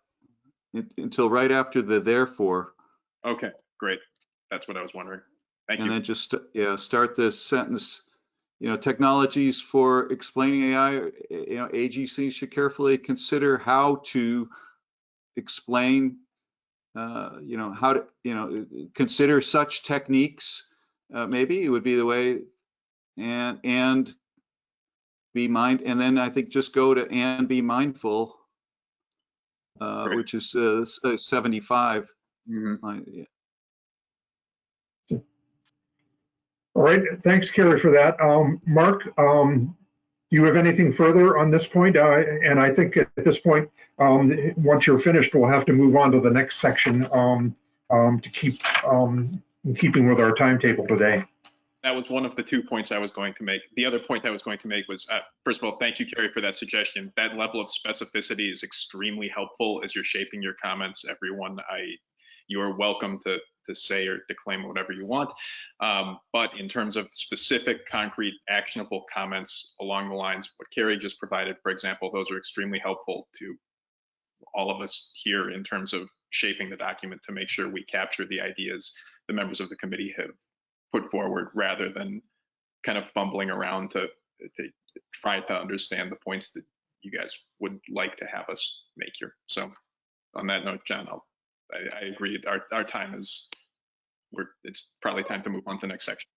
until right after the therefore. Okay, great. That's what I was wondering. Thank you. And then just start this sentence. Technologies for explaining AI. Agencies should carefully consider how to explain. How to consider such techniques. Maybe it would be the way. And be and then I think just go to and be mindful, which is 75. Mm-hmm. Yeah. All right, thanks, Carrie, for that. Mark, do you have anything further on this point? And I think at this point, once you're finished, we'll have to move on to the next section to keep in keeping with our timetable today. That was one of the 2 points I was going to make. The other point I was going to make was, first of all, thank you, Carrie, for that suggestion. That level of specificity is extremely helpful as you're shaping your comments. Everyone, you are welcome to say or declaim whatever you want. But in terms of specific, concrete, actionable comments along the lines of what Carrie just provided, for example, those are extremely helpful to all of us here in terms of shaping the document to make sure we capture the ideas the members of the committee have put forward, rather than kind of fumbling around to try to understand the points that you guys would like to have us make here. So on that note, John, I agree. Our time is, it's probably time to move on to the next section.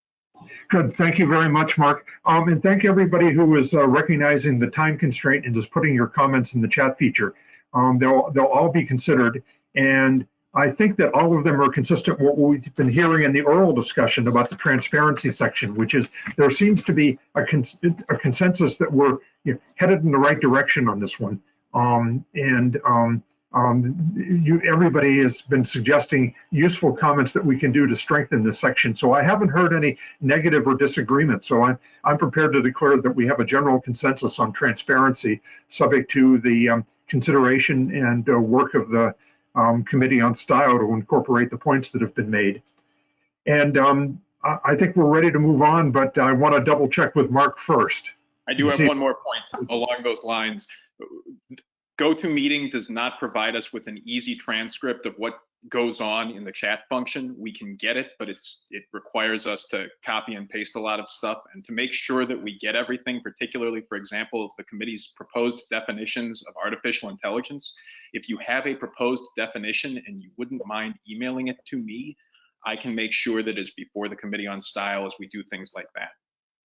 Good. Thank you very much, Mark. And thank everybody who is recognizing the time constraint and just putting your comments in the chat feature. They'll all be considered. And I think that all of them are consistent with what we've been hearing in the oral discussion about the transparency section, which is there seems to be a consensus that we're headed in the right direction on this one. Everybody has been suggesting useful comments that we can do to strengthen this section. So I haven't heard any negative or disagreement. So I'm prepared to declare that we have a general consensus on transparency, subject to the consideration and work of the Committee on Style to incorporate the points that have been made. And I think we're ready to move on, but I want to double check with Mark first. I do have one more point along those lines. GoToMeeting does not provide us with an easy transcript of what goes on in the chat function. We can get it, but it requires us to copy and paste a lot of stuff. And to make sure that we get everything, particularly, for example, the committee's proposed definitions of artificial intelligence, if you have a proposed definition and you wouldn't mind emailing it to me, I can make sure that it's before the Committee on Style as we do things like that.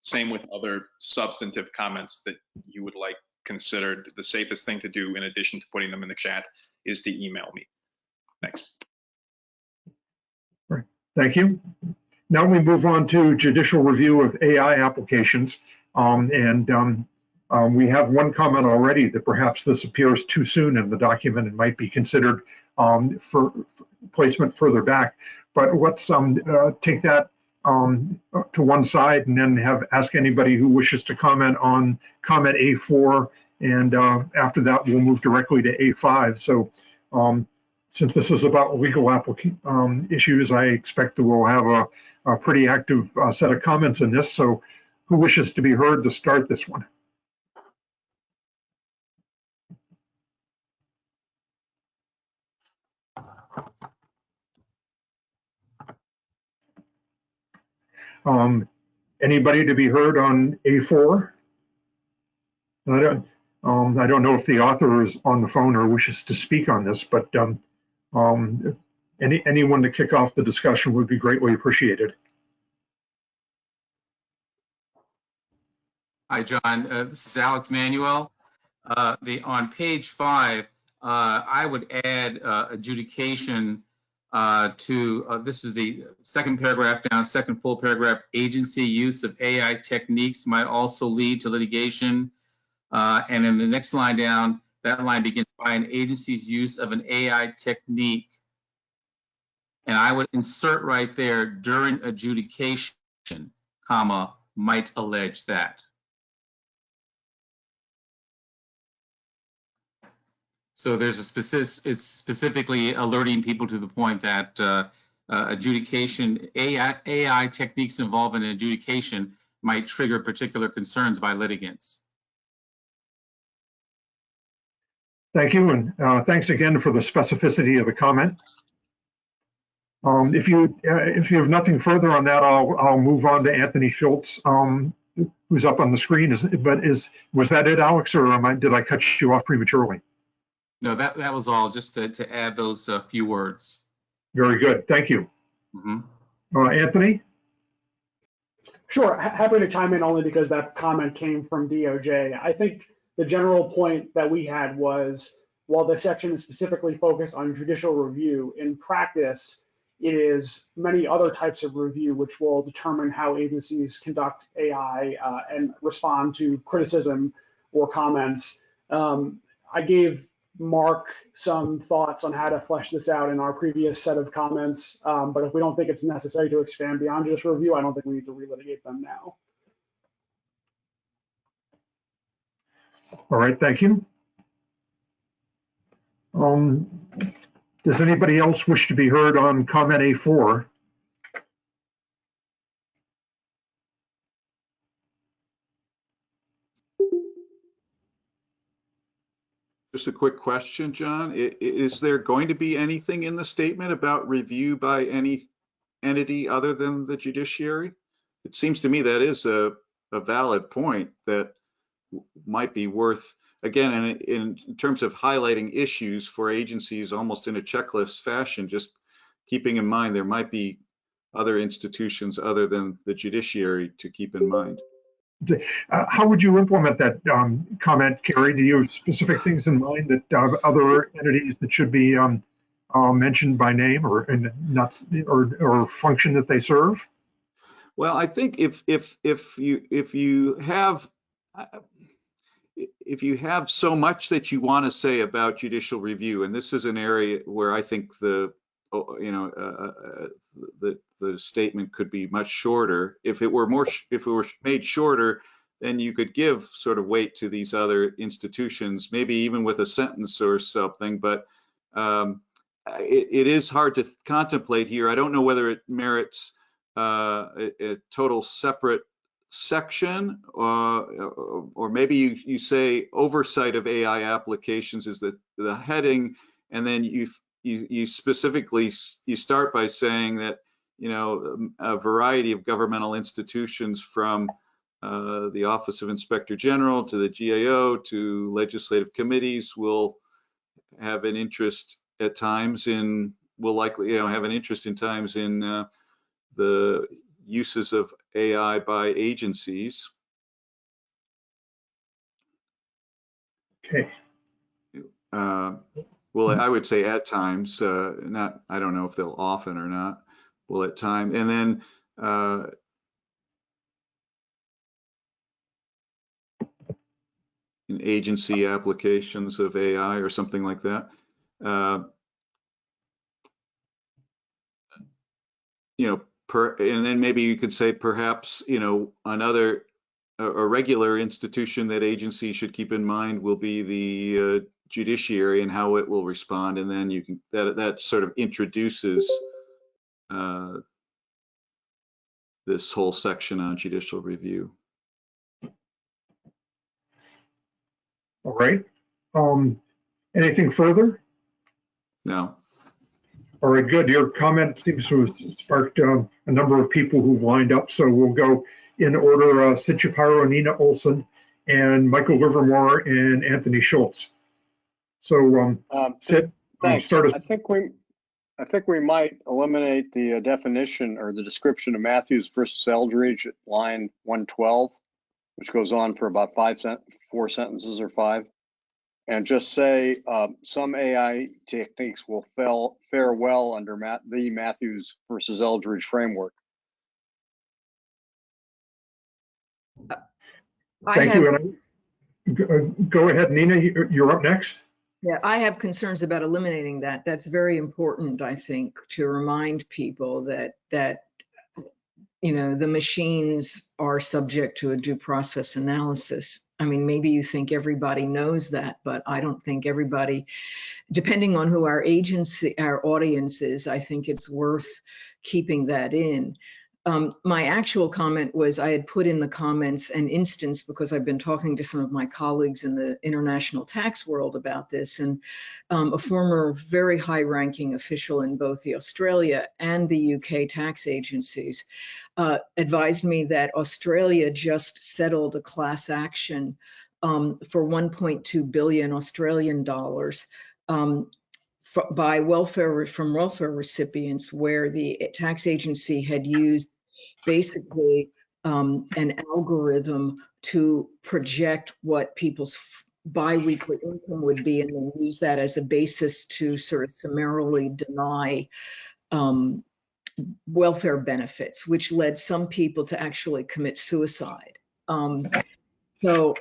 Same with other substantive comments that you would like considered. The safest thing to do, in addition to putting them in the chat, is to email me. Thanks. Right. Thank you. Now we move on to judicial review of AI applications. We have one comment already that perhaps this appears too soon in the document and might be considered for placement further back. But let's take that to one side and then ask anybody who wishes to comment on comment A4, and after that we'll move directly to A5. So since this is about legal issues, I expect that we'll have a pretty active set of comments in this. So who wishes to be heard to start this one? Anybody to be heard on A4? I don't know if the author is on the phone or wishes to speak on this, but anyone to kick off the discussion would be greatly appreciated. Hi, John. This is Alex Manuel. On page 5, I would add adjudication to this is the second paragraph down, second full paragraph. Agency use of AI techniques might also lead to litigation. And in the next line down, that line begins by an agency's use of an AI technique. And I would insert right there, during adjudication, comma, might allege that. So there's a specific, it's specifically alerting people to the point that adjudication, AI techniques involved in adjudication might trigger particular concerns by litigants. Thank you, and thanks again for the specificity of the comment. If you have nothing further on that, I'll move on to Anthony Schultz, who's up on the screen. Was that it, Alex, or did I cut you off prematurely? No, that was all, just to add those few words. Very good, thank you. Anthony? Sure, happy to chime in only because that comment came from DOJ. I think the general point that we had was, while the section is specifically focused on judicial review, in practice, it is many other types of review which will determine how agencies conduct AI and respond to criticism or comments. I gave Mark some thoughts on how to flesh this out in our previous set of comments, but if we don't think it's necessary to expand beyond judicial review, I don't think we need to relitigate them now. All right, thank you. Does anybody else wish to be heard on comment A4? Just a quick question, John. Is there going to be anything in the statement about review by any entity other than the judiciary? it seems to me that is a valid point that might be worth, again, in terms of highlighting issues for agencies almost in a checklist fashion, just keeping in mind there might be other institutions other than the judiciary to keep in mind. How would you implement that comment, Carrie? Do you have specific things in mind that other entities that should be mentioned by name or function that they serve? Well, I think if you have so much that you want to say about judicial review, and this is an area where I think the statement could be much shorter. If it were made shorter, then you could give sort of weight to these other institutions, maybe even with a sentence or something. But it is hard to contemplate here. I don't know whether it merits a total separate section, or maybe you say oversight of AI applications is the heading, and then you specifically start by saying that a variety of governmental institutions from the Office of Inspector General to the GAO to legislative committees will have an interest at times in the uses of AI by agencies. Okay. Well, I would say at times, I don't know if they'll often or not. Well, at times, and then in agency applications of AI or something like that. And then maybe you could say perhaps, a regular institution that agency should keep in mind will be the judiciary and how it will respond. And then you can, that sort of introduces this whole section on judicial review. All right. Anything further? No. All right, good. Your comment seems to have sparked a number of people who've lined up. So we'll go in order: Sid Shapiro, Nina Olson, and Michael Livermore, and Anthony Schultz. So Sid, thanks. I think we might eliminate the definition or the description of Matthews versus Eldridge at line 112, which goes on for about 4 sentences or 5. And just say some AI techniques will fare well under the Matthews versus Eldridge framework. Thank you. Go ahead, Nina. You're up next. Yeah, I have concerns about eliminating that. That's very important, I think, to remind people that the machines are subject to a due process analysis. I mean, maybe you think everybody knows that, but I don't think everybody, depending on who our audience is, I think it's worth keeping that in. My actual comment was I had put in the comments an instance because I've been talking to some of my colleagues in the international tax world about this, and a former very high-ranking official in both the Australia and the UK tax agencies advised me that Australia just settled a class action for 1.2 billion Australian dollars by welfare recipients, where the tax agency had used basically an algorithm to project what people's biweekly income would be, and then use that as a basis to sort of summarily deny welfare benefits, which led some people to actually commit suicide. So,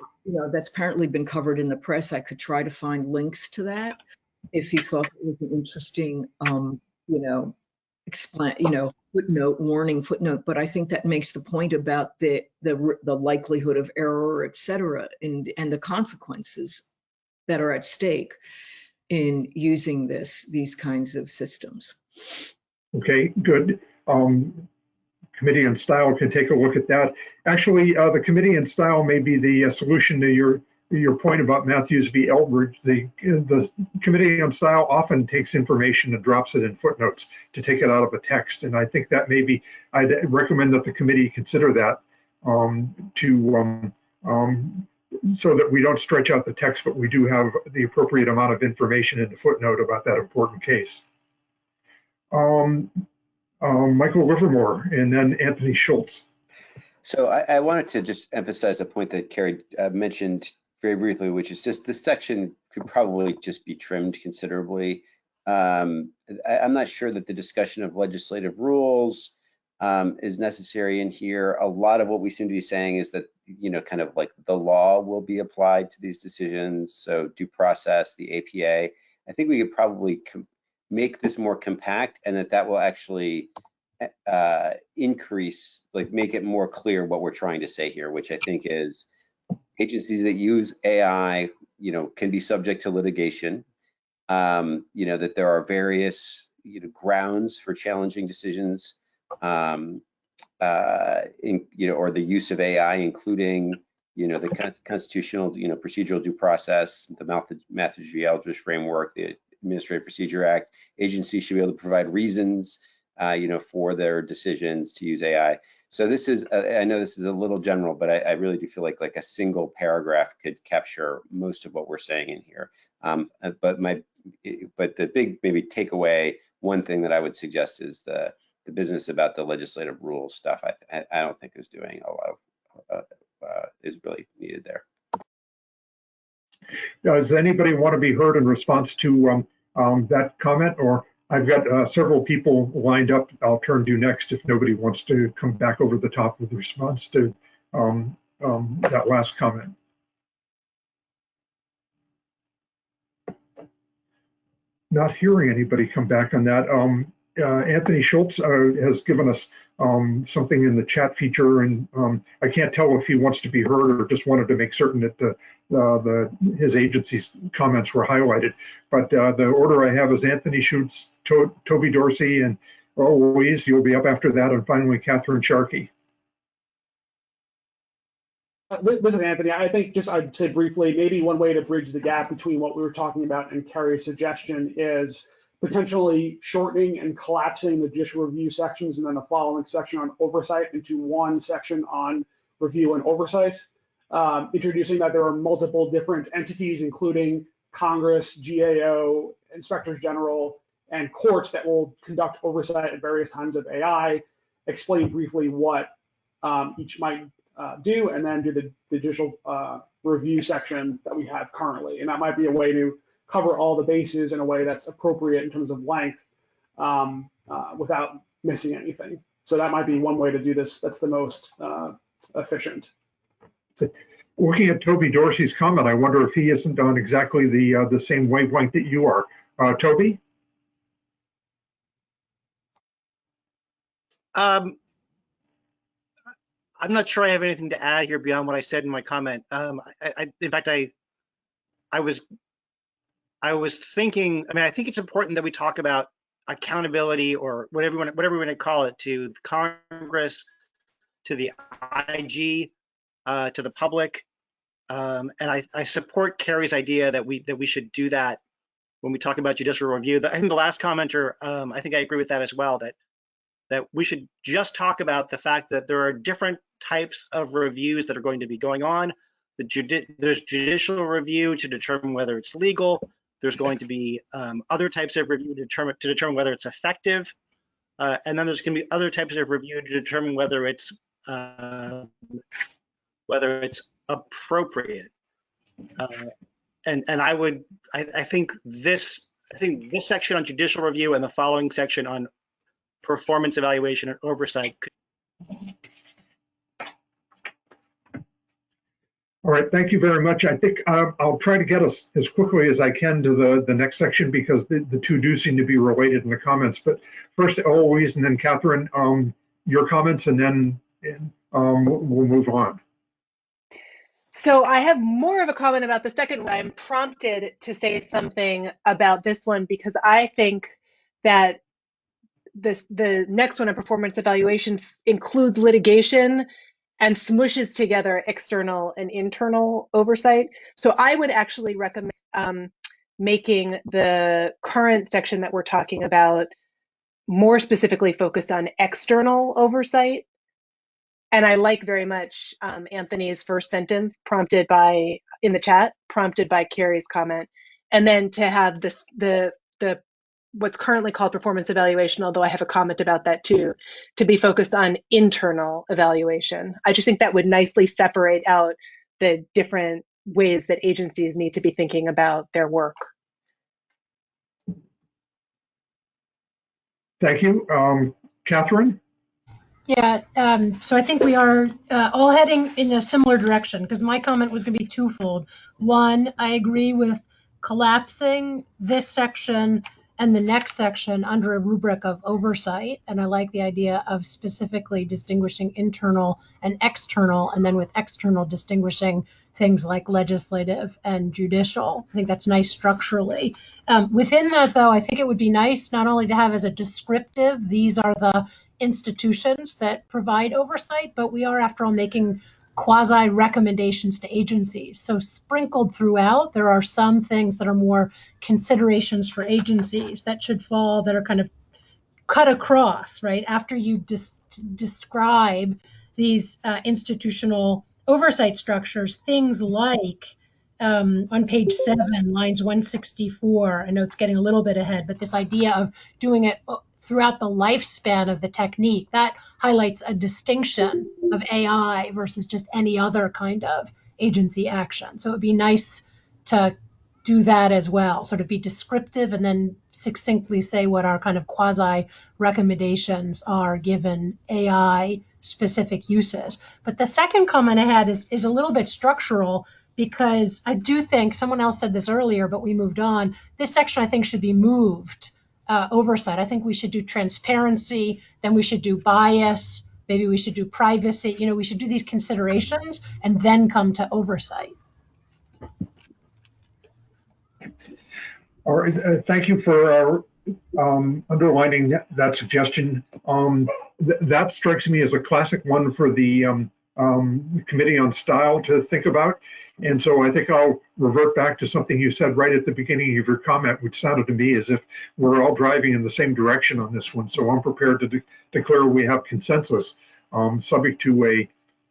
that's apparently been covered in the press. I could try to find links to that if you thought it was an interesting, warning footnote. But I think that makes the point about the likelihood of error, et cetera, and the consequences that are at stake in using these kinds of systems. Okay, good. Committee on Style can take a look at that. Actually, the Committee on Style may be the solution to your your point about Matthews v. Eldridge, the Committee on Style often takes information and drops it in footnotes to take it out of a text. And I think that maybe I'd recommend that the committee consider that so that we don't stretch out the text, but we do have the appropriate amount of information in the footnote about that important case. Michael Livermore and then Anthony Schultz. So I wanted to just emphasize a point that Carrie mentioned very briefly, which is just this section could probably just be trimmed considerably. I'm not sure that the discussion of legislative rules is necessary in here. A lot of what we seem to be saying is that, kind of like the law will be applied to these decisions. So due process, the APA. I think we could probably make this more compact, and that will actually increase, make it more clear what we're trying to say here, which I think is agencies that use AI, can be subject to litigation. That there are various, grounds for challenging decisions, or the use of AI, including, the constitutional, procedural due process, the Matthews v. Eldridge framework, the Administrative Procedure Act. Agencies should be able to provide reasons, for their decisions to use AI. So this is, I know this is a little general, but I really do feel like a single paragraph could capture most of what we're saying in here. But the big maybe takeaway, one thing that I would suggest is the business about the legislative rules stuff. I don't think is doing a lot of is really needed there. Does anybody want to be heard in response to that comment? Or I've got several people lined up I'll turn to next if nobody wants to come back over the top with response to that last comment. Not hearing anybody come back on that. Anthony Schultz has given us something in the chat feature, and I can't tell if he wants to be heard or just wanted to make certain that his agency's comments were highlighted. But the order I have is Anthony Schultz, Toby Dorsey, and Louise, you'll be up after that, and finally Catherine Sharkey. Listen, Anthony, I think I'd say briefly, maybe one way to bridge the gap between what we were talking about and Carrie's suggestion is potentially shortening and collapsing the judicial review sections and then the following section on oversight into one section on review and oversight, introducing that there are multiple different entities, including Congress, GAO, inspectors general, and courts that will conduct oversight at various times of AI, explain briefly what each might do, and then do the judicial review section that we have currently. And that might be a way to cover all the bases in a way that's appropriate in terms of length without missing anything. So that might be one way to do this that's the most efficient. Looking at Toby Dorsey's comment, I wonder if he isn't on exactly the same wavelength that you are. Toby? I'm not sure I have anything to add here beyond what I said in my comment. In fact, I was thinking, I think it's important that we talk about accountability, or whatever we want to call it, to Congress, to the IG, to the public. And I support Carrie's idea that we should do that when we talk about judicial review. I think the last commenter, I think I agree with that as well, that we should just talk about the fact that there are different types of reviews that are going to be going on. There's judicial review to determine whether it's legal. There's going to be other types of review to determine whether it's effective. And then there's going to be other types of review to determine whether it's appropriate. And I think this section on judicial review and the following section on performance evaluation and oversight. All right, thank you very much. I think I'll try to get us as quickly as I can to the next section, because the two do seem to be related in the comments. But first, Eloise, and then Catherine, your comments, and then we'll move on. So I have more of a comment about the second one. I'm prompted to say something about this one because I think that the next one on performance evaluations includes litigation, and smushes together external and internal oversight. So I would actually recommend making the current section that we're talking about more specifically focused on external oversight. And I like very much Anthony's first sentence in the chat, prompted by Carrie's comment. And then to have the what's currently called performance evaluation, although I have a comment about that too, to be focused on internal evaluation. I just think that would nicely separate out the different ways that agencies need to be thinking about their work. Thank you. Catherine? Yeah, so I think we are all heading in a similar direction, because my comment was going to be twofold. One, I agree with collapsing this section and the next section under a rubric of oversight, and I like the idea of specifically distinguishing internal and external, and then with external distinguishing things like legislative and judicial. I think that's nice structurally. Within that, though, I think it would be nice not only to have as a descriptive, these are the institutions that provide oversight, but we are, after all, making quasi recommendations to agencies. So sprinkled throughout, there are some things that are more considerations for agencies that should fall, that are kind of cut across, right? After you describe these institutional oversight structures, things like on page 7, lines 164, I know it's getting a little bit ahead, but this idea of doing it throughout the lifespan of the technique, that highlights a distinction of AI versus just any other kind of agency action. So it'd be nice to do that as well, sort of be descriptive and then succinctly say what our kind of quasi recommendations are given AI specific uses. But the second comment I had is a little bit structural, because I do think, someone else said this earlier, but we moved on, this section I think should be moved. Oversight. I think we should do transparency, then we should do bias, maybe we should do privacy. You know, we should do these considerations and then come to oversight. All right, thank you for underlining that suggestion. That strikes me as a classic one for the Committee on Style to think about. And so I think I'll revert back to something you said right at the beginning of your comment, which sounded to me as if we're all driving in the same direction on this one. So I'm prepared to declare we have consensus, subject to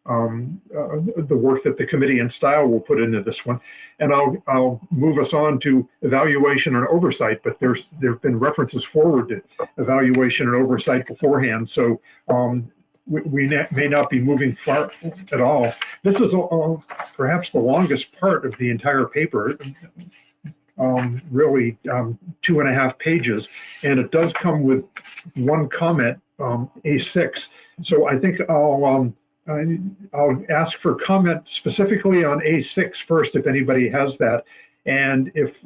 the work that the Committee on Style will put into this one. And I'll move us on to evaluation and oversight, but there have been references forward to evaluation and oversight beforehand. So we may not be moving far at all. This is perhaps the longest part of the entire paper, really 2.5 pages, and it does come with one comment, A6. So I think I'll ask for comment specifically on A6 first, if anybody has that. And if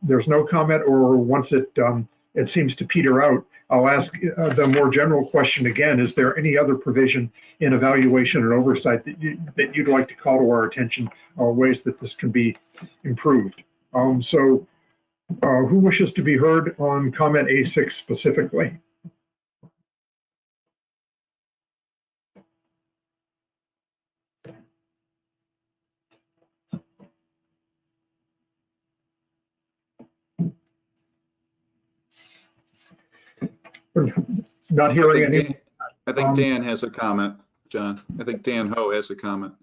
there's no comment, or once it seems to peter out, I'll ask the more general question again: is there any other provision in evaluation and oversight that you'd like to call to our attention, ways that this can be improved? So who wishes to be heard on comment A6 specifically? Not hearing any. I think Dan has a comment, John. I think Dan Ho has a comment.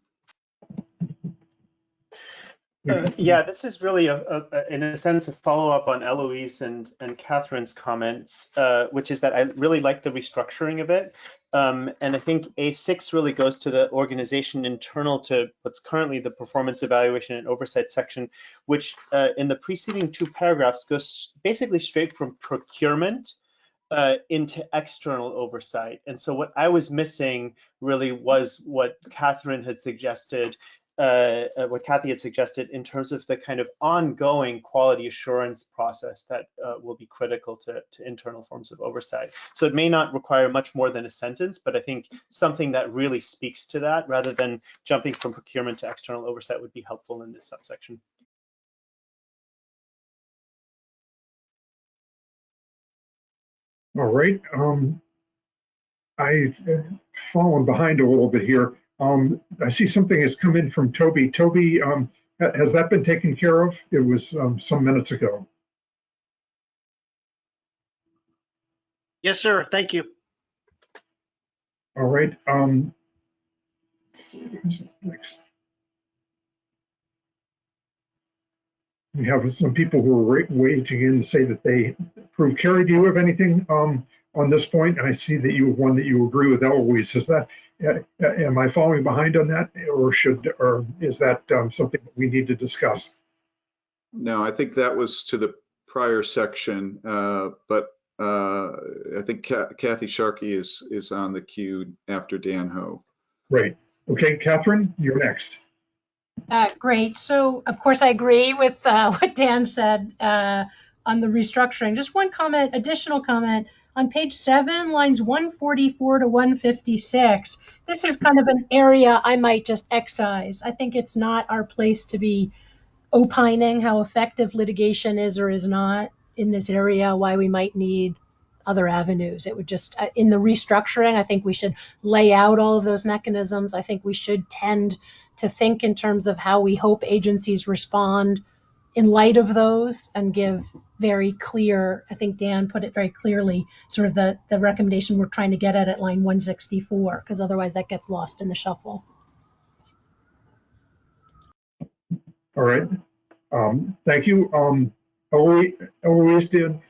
Yeah, this is really, in a sense, a follow-up on Eloise and Catherine's comments, which is that I really like the restructuring of it. And I think A6 really goes to the organization internal to what's currently the performance evaluation and oversight section, which in the preceding 2 paragraphs goes basically straight from procurement into external oversight. And so what I was missing really was what Catherine had suggested, what Kathy had suggested in terms of the kind of ongoing quality assurance process that will be critical to internal forms of oversight. So it may not require much more than a sentence, but I think something that really speaks to that, rather than jumping from procurement to external oversight, would be helpful in this subsection. All right. I've fallen behind a little bit here. I see something has come in from Toby. Toby, has that been taken care of? It was some minutes ago. Yes, sir. Thank you. All right. Who's next? We have some people who are waiting in to say that they approve. Carrie, do you have anything on this point? I see that you have one that you agree with Eloise. Is that, am I falling behind on that, or is that something that we need to discuss? No, I think that was to the prior section, but I think Kathy Sharkey is on the queue after Dan Ho. Great. Okay, Catherine, you're next. Great. So, of course, I agree with what Dan said on the restructuring. Just one comment, additional comment. On page 7, lines 144 to 156, this is kind of an area I might just excise. I think it's not our place to be opining how effective litigation is or is not in this area, why we might need other avenues. It would just, in the restructuring, I think we should lay out all of those mechanisms. I think we should tend to think in terms of how we hope agencies respond in light of those and give very clear, I think Dan put it very clearly, sort of the recommendation we're trying to get at line 164, because otherwise that gets lost in the shuffle. All right. Thank you. Eloise did.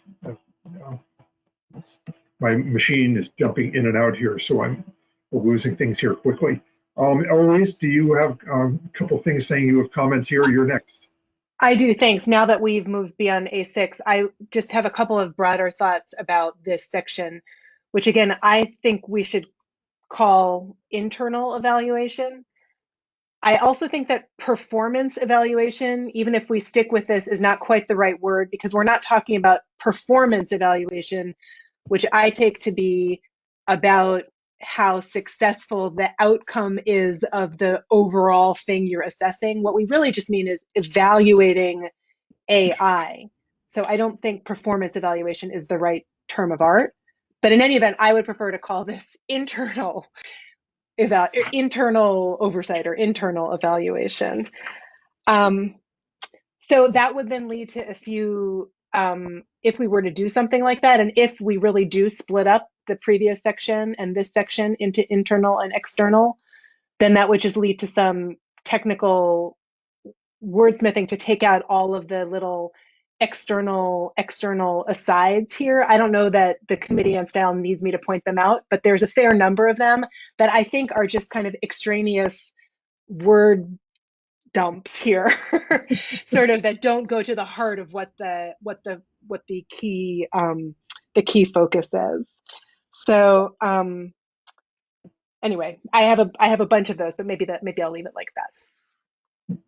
My machine is jumping in and out here, so I'm losing things here quickly. Eloise, do you have a couple things saying you have comments here? You're next. I do, thanks. Now that we've moved beyond A6, I just have a couple of broader thoughts about this section, which again, I think we should call internal evaluation. I also think that performance evaluation, even if we stick with this, is not quite the right word, because we're not talking about performance evaluation, which I take to be about how successful the outcome is of the overall thing you're assessing. What we really just mean is evaluating AI. So I don't think performance evaluation is the right term of art. But in any event, I would prefer to call this internal oversight or internal evaluation. So that would then lead to a few, if we were to do something like that, and if we really do split up the previous section and this section into internal and external, then that would just lead to some technical wordsmithing to take out all of the little external asides here. I don't know that the Committee on Style needs me to point them out, but there's a fair number of them that I think are just kind of extraneous word dumps here, sort of that don't go to the heart of what the key focus is. So anyway, I have a bunch of those, but maybe I'll leave it like that.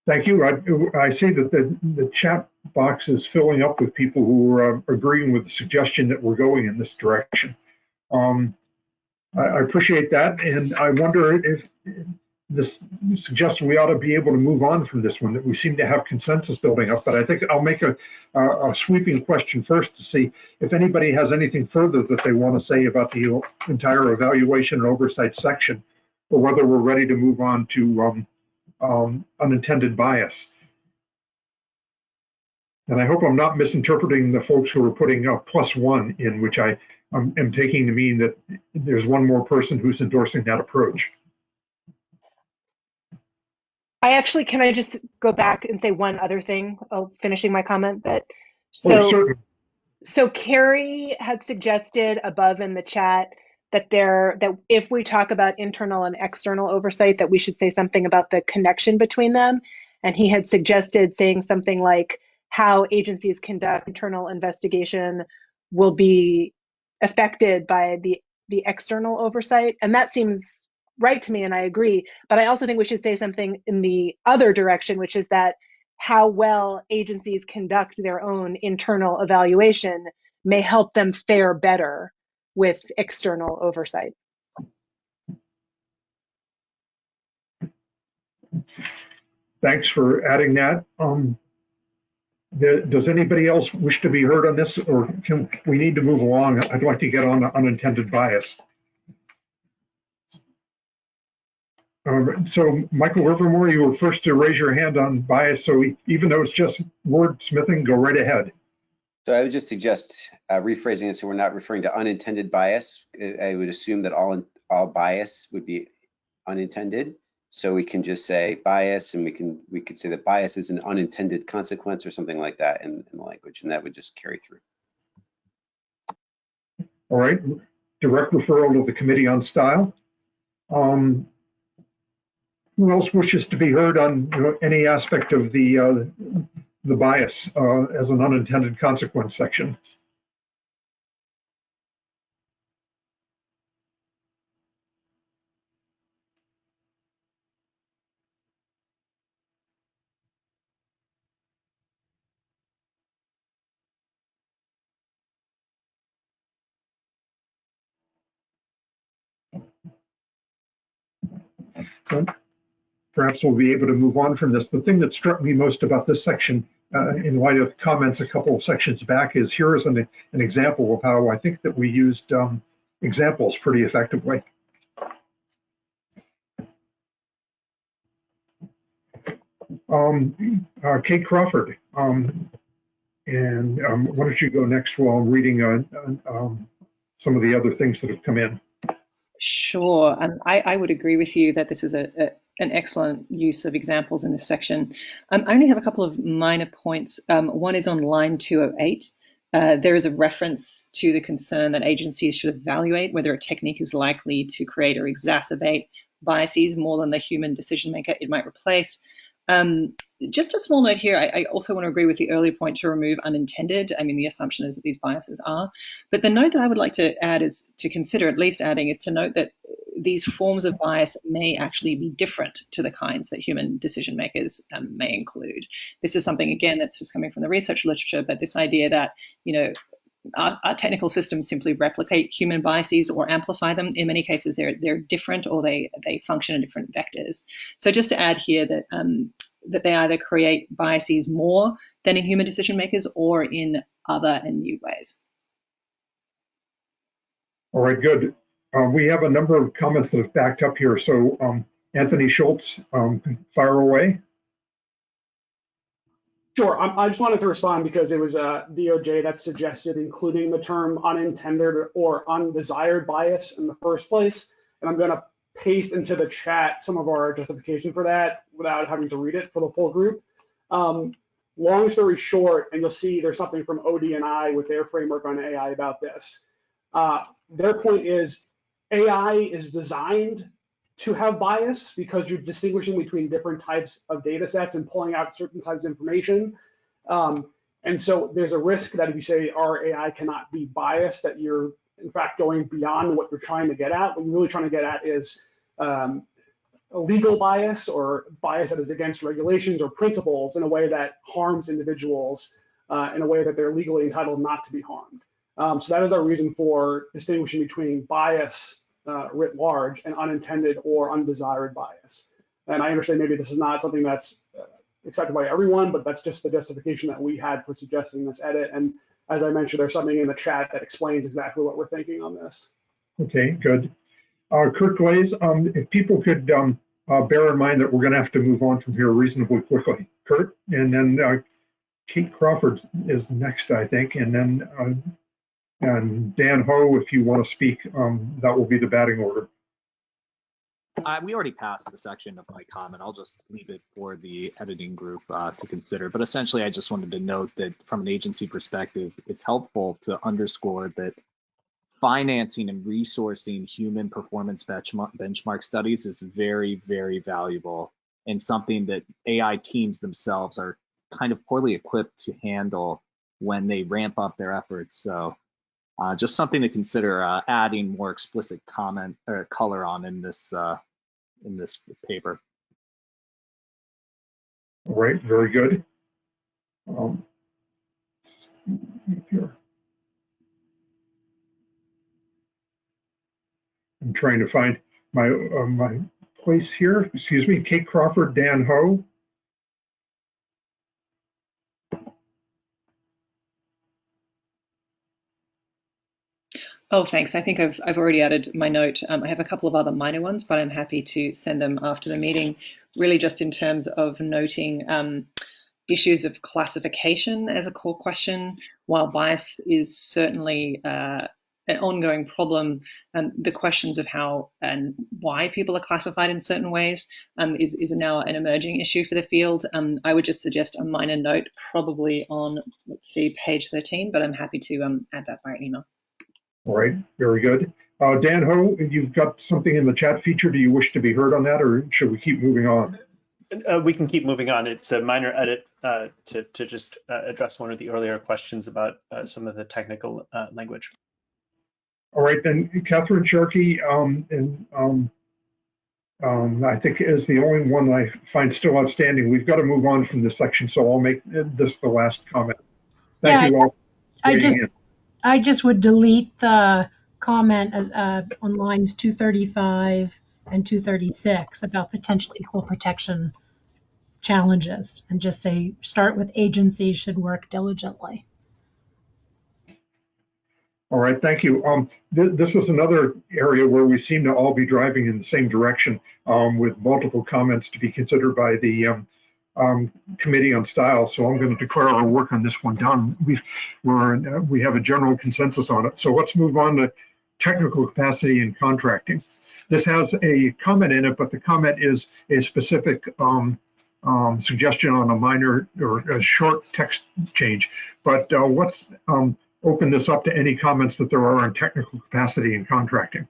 Thank you. I see that the chat box is filling up with people who are agreeing with the suggestion that we're going in this direction. I appreciate that, and I wonder if this suggests we ought to be able to move on from this one, that we seem to have consensus building up, but I think I'll make a sweeping question first to see if anybody has anything further that they want to say about the entire evaluation and oversight section, or whether we're ready to move on to unintended bias. And I hope I'm not misinterpreting the folks who are putting +1 in, which I am taking to mean that there's one more person who's endorsing that approach. Can I just go back and say one other thing, finishing my comment? So Carrie had suggested above in the chat that if we talk about internal and external oversight, that we should say something about the connection between them. And he had suggested saying something like how agencies conduct internal investigation will be affected by the external oversight. And that seems right to me, and I agree. But I also think we should say something in the other direction, which is that how well agencies conduct their own internal evaluation may help them fare better with external oversight. Thanks for adding that. Does anybody else wish to be heard on this, or can we need to move along? I'd like to get on the unintended bias. So Michael Livermore, you were first to raise your hand on bias. So even though it's just wordsmithing, go right ahead. So I would just suggest rephrasing it so we're not referring to unintended bias. I would assume that all bias would be unintended. So we can just say bias, and we could say that bias is an unintended consequence or something like that in the language, and that would just carry through. All right, direct referral to the Committee on Style. Who else wishes to be heard on any aspect of the bias as an unintended consequence section? So perhaps we'll be able to move on from this. The thing that struck me most about this section, in light of comments a couple of sections back, is here is an example of how I think that we used examples pretty effectively. Kate Crawford, and why don't you go next while I'm reading some of the other things that have come in. Sure, and I would agree with you that this is an excellent use of examples in this section. I only have a couple of minor points. One is on line 208. There is a reference to the concern that agencies should evaluate whether a technique is likely to create or exacerbate biases more than the human decision maker it might replace. Just a small note here, I also want to agree with the earlier point to remove unintended. I mean, the assumption is that these biases are. But the note that I would like to add is to consider at least adding is to note that these forms of bias may actually be different to the kinds that human decision makers may include. This is something, again, that's just coming from the research literature, but this idea that, our technical systems simply replicate human biases or amplify them. In many cases, they're different, or they function in different vectors. So just to add here that that they either create biases more than in human decision makers or in other and new ways. All right, good. We have a number of comments that have backed up here. So Anthony Schultz, fire away. Sure, I just wanted to respond because it was DOJ that suggested including the term unintended or undesired bias in the first place. And I'm going to paste into the chat some of our justification for that without having to read it for the full group. Long story short, and you'll see there's something from OD&I with their framework on AI about this. Their point is AI is designed to have bias because you're distinguishing between different types of data sets and pulling out certain types of information. And so there's a risk that if you say our AI cannot be biased, that you're in fact going beyond what you're trying to get at. What you're really trying to get at is a legal bias or bias that is against regulations or principles in a way that harms individuals in a way that they're legally entitled not to be harmed. So that is our reason for distinguishing between bias writ large and unintended or undesired bias. And I understand maybe this is not something that's accepted by everyone, but that's just the justification that we had for suggesting this edit. And as I mentioned, there's something in the chat that explains exactly what we're thinking on this. Okay, good. Kurt Glaze, if people could bear in mind that we're going to have to move on from here reasonably quickly. Kurt, and then Kate Crawford is next, I think, and then and Dan Ho, if you want to speak, that will be the batting order. We already passed the section of my comment. I'll just leave it for the editing group to consider. But essentially, I just wanted to note that from an agency perspective, it's helpful to underscore that financing and resourcing human performance benchmark studies is very, very valuable and something that AI teams themselves are kind of poorly equipped to handle when they ramp up their efforts. So just something to consider adding more explicit comment or color on in this paper. All right, very good. Here. I'm trying to find my my place here. Excuse me, Kate Crawford, Dan Ho. Oh, thanks. I think I've already added my note. I have a couple of other minor ones, but I'm happy to send them after the meeting, really just in terms of noting issues of classification as a core question. While bias is certainly an ongoing problem, the questions of how and why people are classified in certain ways is now an emerging issue for the field. I would just suggest a minor note, probably on, let's see, page 13, but I'm happy to add that by email. All right, very good. Dan Ho, you've got something in the chat feature. Do you wish to be heard on that, or should we keep moving on? We can keep moving on. It's a minor edit to just address one of the earlier questions about some of the technical language. All right, then Catherine Sharkey, I think is the only one I find still outstanding. We've got to move on from this section, so I'll make this the last comment. Thank you all. I just would delete the comment as, on lines 235 and 236 about potential equal protection challenges, and just say start with agencies should work diligently. All right, thank you. This is another area where we seem to all be driving in the same direction, with multiple comments to be considered by the Committee on Style. So I'm going to declare our work on this one done. We have a general consensus on it. So let's move on to technical capacity and contracting. This has a comment in it, but the comment is a specific suggestion on a minor or a short text change. But let's open this up to any comments that there are on technical capacity and contracting.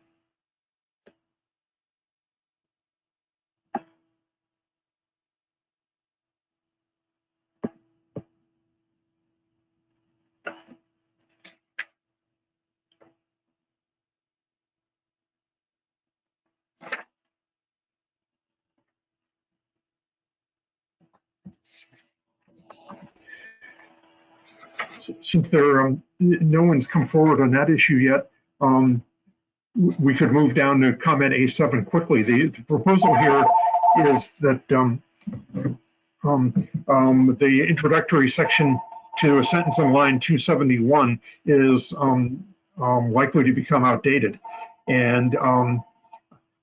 Since no one's come forward on that issue yet, we could move down to comment A7 quickly. The proposal here is that the introductory section to a sentence on line 271 is likely to become outdated. And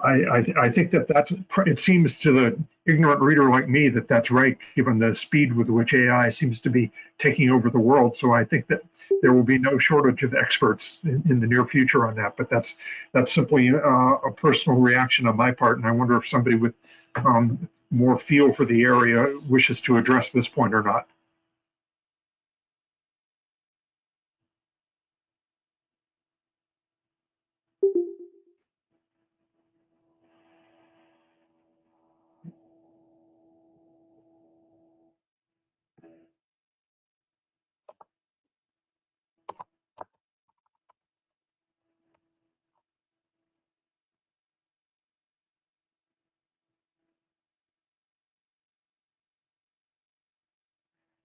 I think it seems to the ignorant reader like me that that's right, given the speed with which AI seems to be taking over the world. So I think that there will be no shortage of experts in the near future on that. But that's simply a personal reaction on my part, and I wonder if somebody with more feel for the area wishes to address this point or not.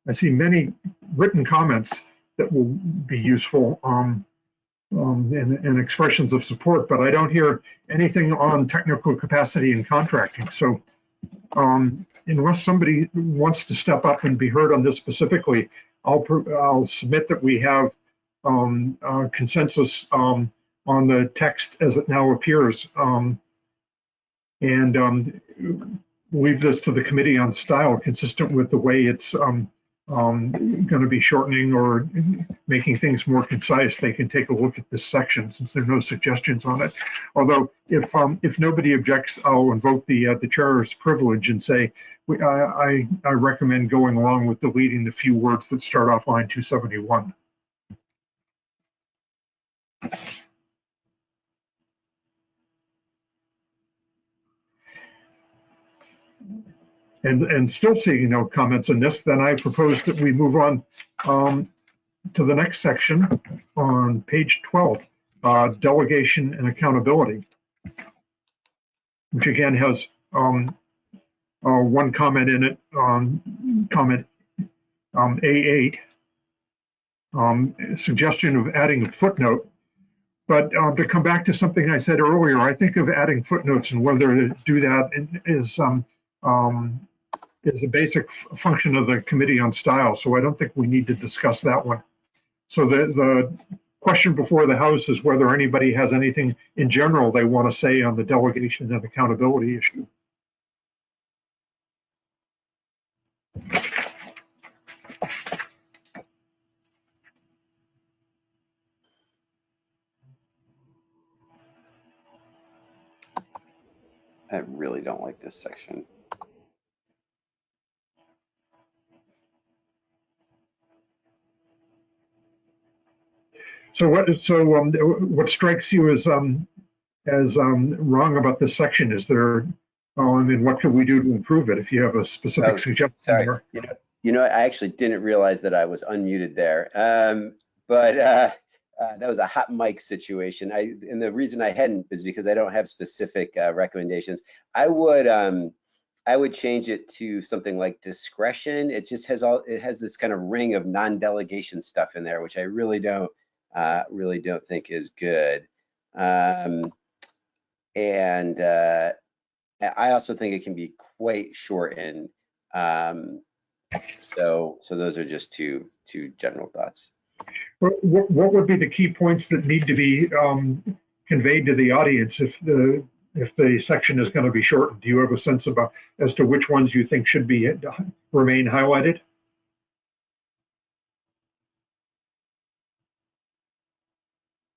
I see many written comments that will be useful and expressions of support, but I don't hear anything on technical capacity and contracting. So unless somebody wants to step up and be heard on this specifically, I'll submit that we have consensus on the text as it now appears, and leave this to the Committee on Style, consistent with the way it's going to be shortening or making things more concise. They can take a look at this section since there are no suggestions on it. Although if nobody objects, I'll invoke the chair's privilege and say I recommend going along with deleting the few words that start off line 271. And still seeing no comments on this, then I propose that we move on to the next section on page 12, Delegation and Accountability, which again has one comment in it, comment A8, suggestion of adding a footnote. But to come back to something I said earlier, I think of adding footnotes and whether to do that is a basic function of the Committee on Style. So I don't think we need to discuss that one. So the question before the House is whether anybody has anything in general they want to say on the delegation and accountability issue. I really don't like this section. So what strikes you as wrong about this section? Is there, and what could we do to improve it? If you have a specific suggestion. Sorry, you know, I actually didn't realize that I was unmuted there. But that was a hot mic situation. And the reason I hadn't is because I don't have specific recommendations. I would change it to something like discretion. It just has it has this kind of ring of non-delegation stuff in there, which I really don't think is good. And I also think it can be quite shortened. So those are just two general thoughts. What would be the key points that need to be conveyed to the audience if the section is going to be shortened? Do you have a sense about as to which ones you think should be remain highlighted?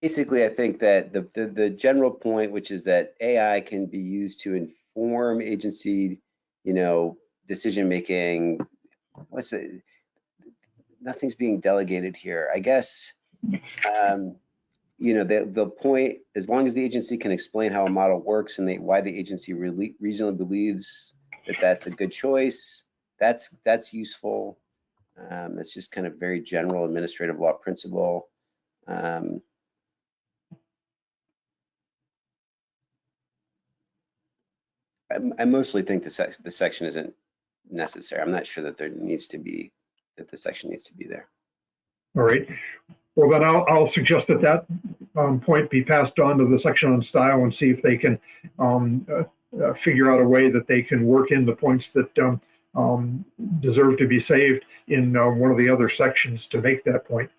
Basically, I think that the general point, which is that AI can be used to inform agency, decision making. Nothing's being delegated here, I guess. The point, as long as the agency can explain how a model works and why the agency reasonably believes that that's a good choice, that's useful. That's just kind of very general administrative law principle. I mostly think the section isn't necessary. I'm not sure that the section needs to be there. All right. Well, then I'll suggest that point be passed on to the section on style and see if they can figure out a way that they can work in the points that deserve to be saved in one of the other sections to make that point.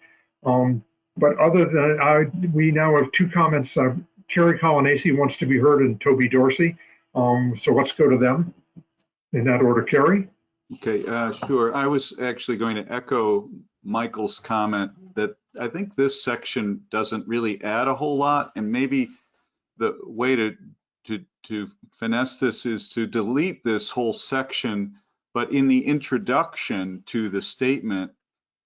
But other than we now have two comments. Carrie Colonesi wants to be heard and Toby Dorsey. So let's go to them in that order. Carrie? Okay, sure. I was actually going to echo Michael's comment that I think this section doesn't really add a whole lot, and maybe the way to finesse this is to delete this whole section, but in the introduction to the statement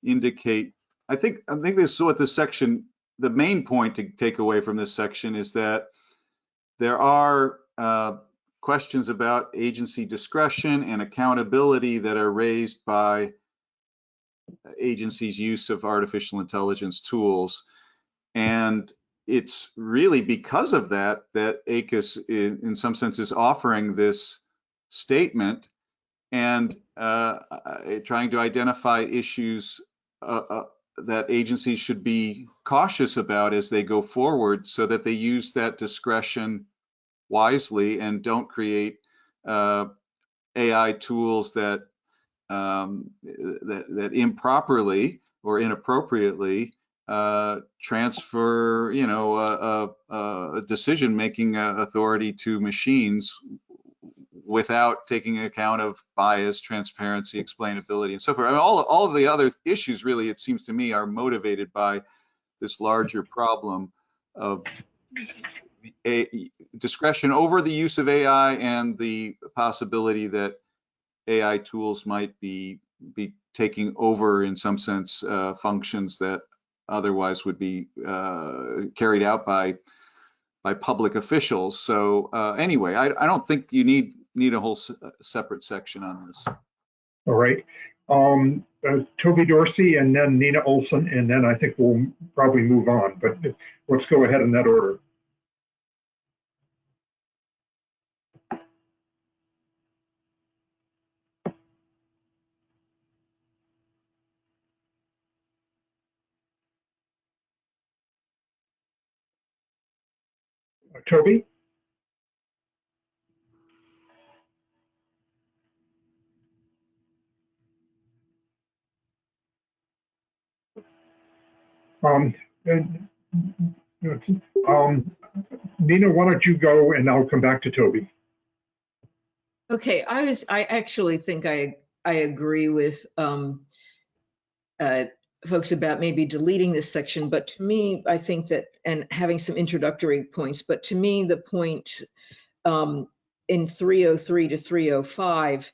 indicate, I think this is what this section, the main point to take away from this section is that there are questions about agency discretion and accountability that are raised by agencies' use of artificial intelligence tools. And it's really because of that ACUS in some sense is offering this statement and trying to identify issues that agencies should be cautious about as they go forward so that they use that discretion wisely and don't create AI tools that that improperly or inappropriately transfer, a decision-making authority to machines without taking account of bias, transparency, explainability, and so forth. I mean, all of the other issues, really, it seems to me, are motivated by this larger problem of discretion over the use of AI and the possibility that AI tools might be taking over, in some sense, functions that otherwise would be carried out by public officials. So anyway, I don't think you need a whole separate section on this. All right. Toby Dorsey and then Nina Olson, and then I think we'll probably move on, but let's go ahead in that order. Toby? Nina, why don't you go and I'll come back to Toby. Okay, I actually think I agree with folks about maybe deleting this section, but to me, I think that, and having some introductory points, but to me, the point in 303 to 305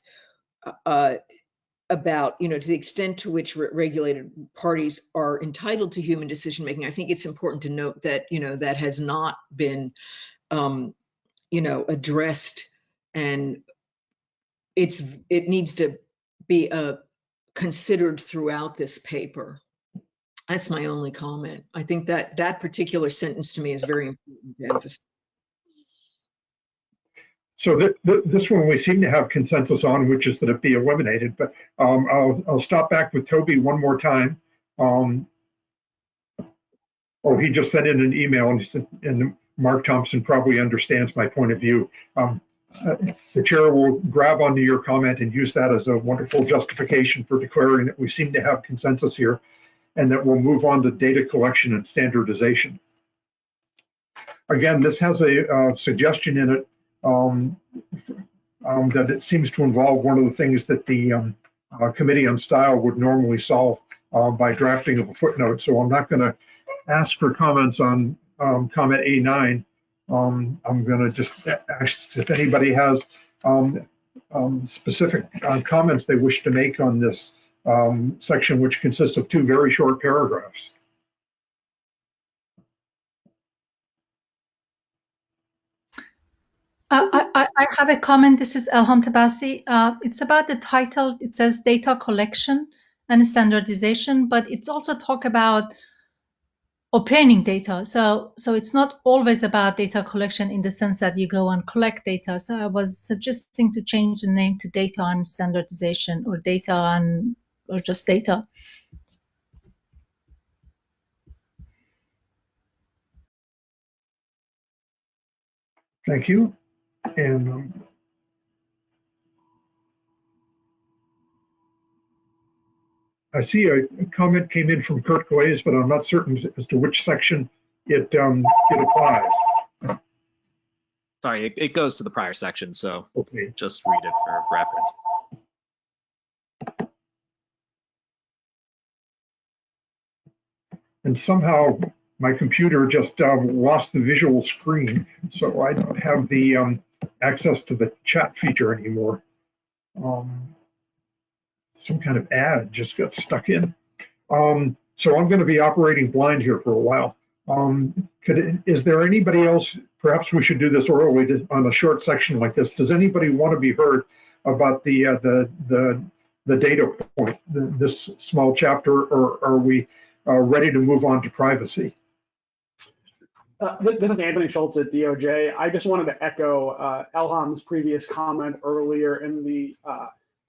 about, to the extent to which regulated parties are entitled to human decision making, I think it's important to note that, that has not been, addressed, and it needs to be considered throughout this paper. That's my only comment. I think that that particular sentence to me is very important to emphasize. So this one we seem to have consensus on, which is that it be eliminated. But I'll stop back with Toby one more time. He just sent in an email, and Mark Thompson probably understands my point of view. The chair will grab onto your comment and use that as a wonderful justification for declaring that we seem to have consensus here, and that we'll move on to data collection and standardization. Again, this has a suggestion in it that it seems to involve one of the things that the Committee on Style would normally solve by drafting of a footnote. So I'm not going to ask for comments on comment A9. I'm going to just ask if anybody has specific comments they wish to make on this section, which consists of two very short paragraphs. I have a comment. This is Elham Tabassi. It's about the title. It says data collection and standardization, but it's also talk about obtaining data. So it's not always about data collection in the sense that you go and collect data. So I was suggesting to change the name to data and standardization, or data and, or just data. Thank you. And I see a comment came in from Kurt Glaze, but I'm not certain as to which section it applies. Sorry, it goes to the prior section, so okay. Just read it for reference. And somehow my computer just lost the visual screen, so I don't have the access to the chat feature anymore. Some kind of ad just got stuck in. So I'm going to be operating blind here for a while. Is there anybody else? Perhaps we should do this orally on a short section like this. Does anybody want to be heard about the data point, this small chapter, or are we ready to move on to privacy? This is Anthony Schultz at DOJ. I just wanted to echo Elham's previous comment earlier in the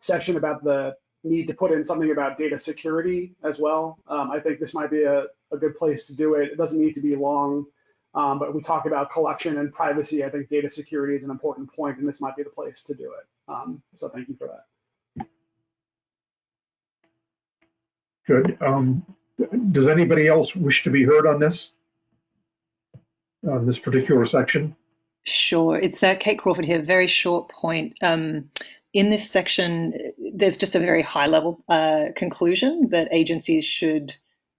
section about the need to put in something about data security as well. I think this might be a good place to do it. It doesn't need to be long, but we talk about collection and privacy. I think data security is an important point, and this might be the place to do it. So thank you for that. Good. Does anybody else wish to be heard on this particular section? Sure. It's Kate Crawford here. Very short point. In this section, there's just a very high level conclusion that agencies should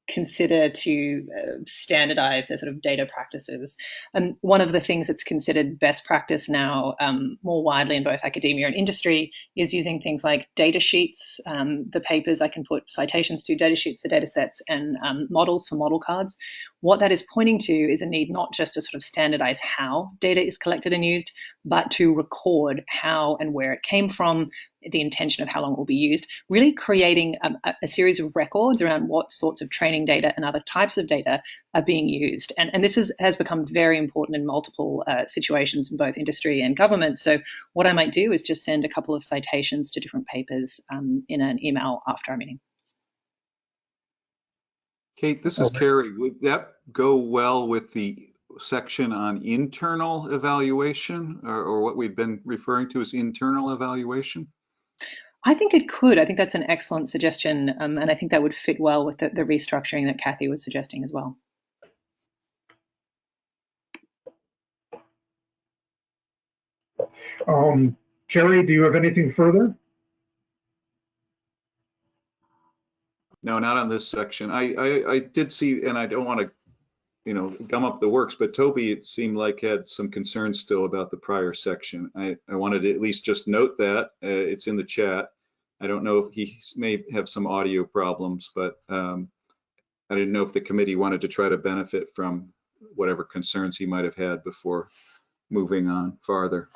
consider to standardize their sort of data practices. And one of the things that's considered best practice now more widely in both academia and industry is using things like data sheets, the papers I can put citations to, data sheets for data sets, and models for model cards. What that is pointing to is a need not just to sort of standardize how data is collected and used, but to record how and where it came from, the intention of how long it will be used, really creating a series of records around what sorts of training data and other types of data are being used. And this has become very important in multiple situations in both industry and government. So what I might do is just send a couple of citations to different papers in an email after our meeting. Kate, this is Kerry. Would that go well with the section on internal evaluation, or what we've been referring to as internal evaluation? I think it could. I think that's an excellent suggestion, and I think that would fit well with the restructuring that Kathy was suggesting as well. Carrie, do you have anything further? No, not on this section. I did see, and I don't want to, gum up the works, but Toby, it seemed like had some concerns still about the prior section. I wanted to at least just note that it's in the chat. I don't know if he may have some audio problems, but I didn't know if the committee wanted to try to benefit from whatever concerns he might have had before moving on farther.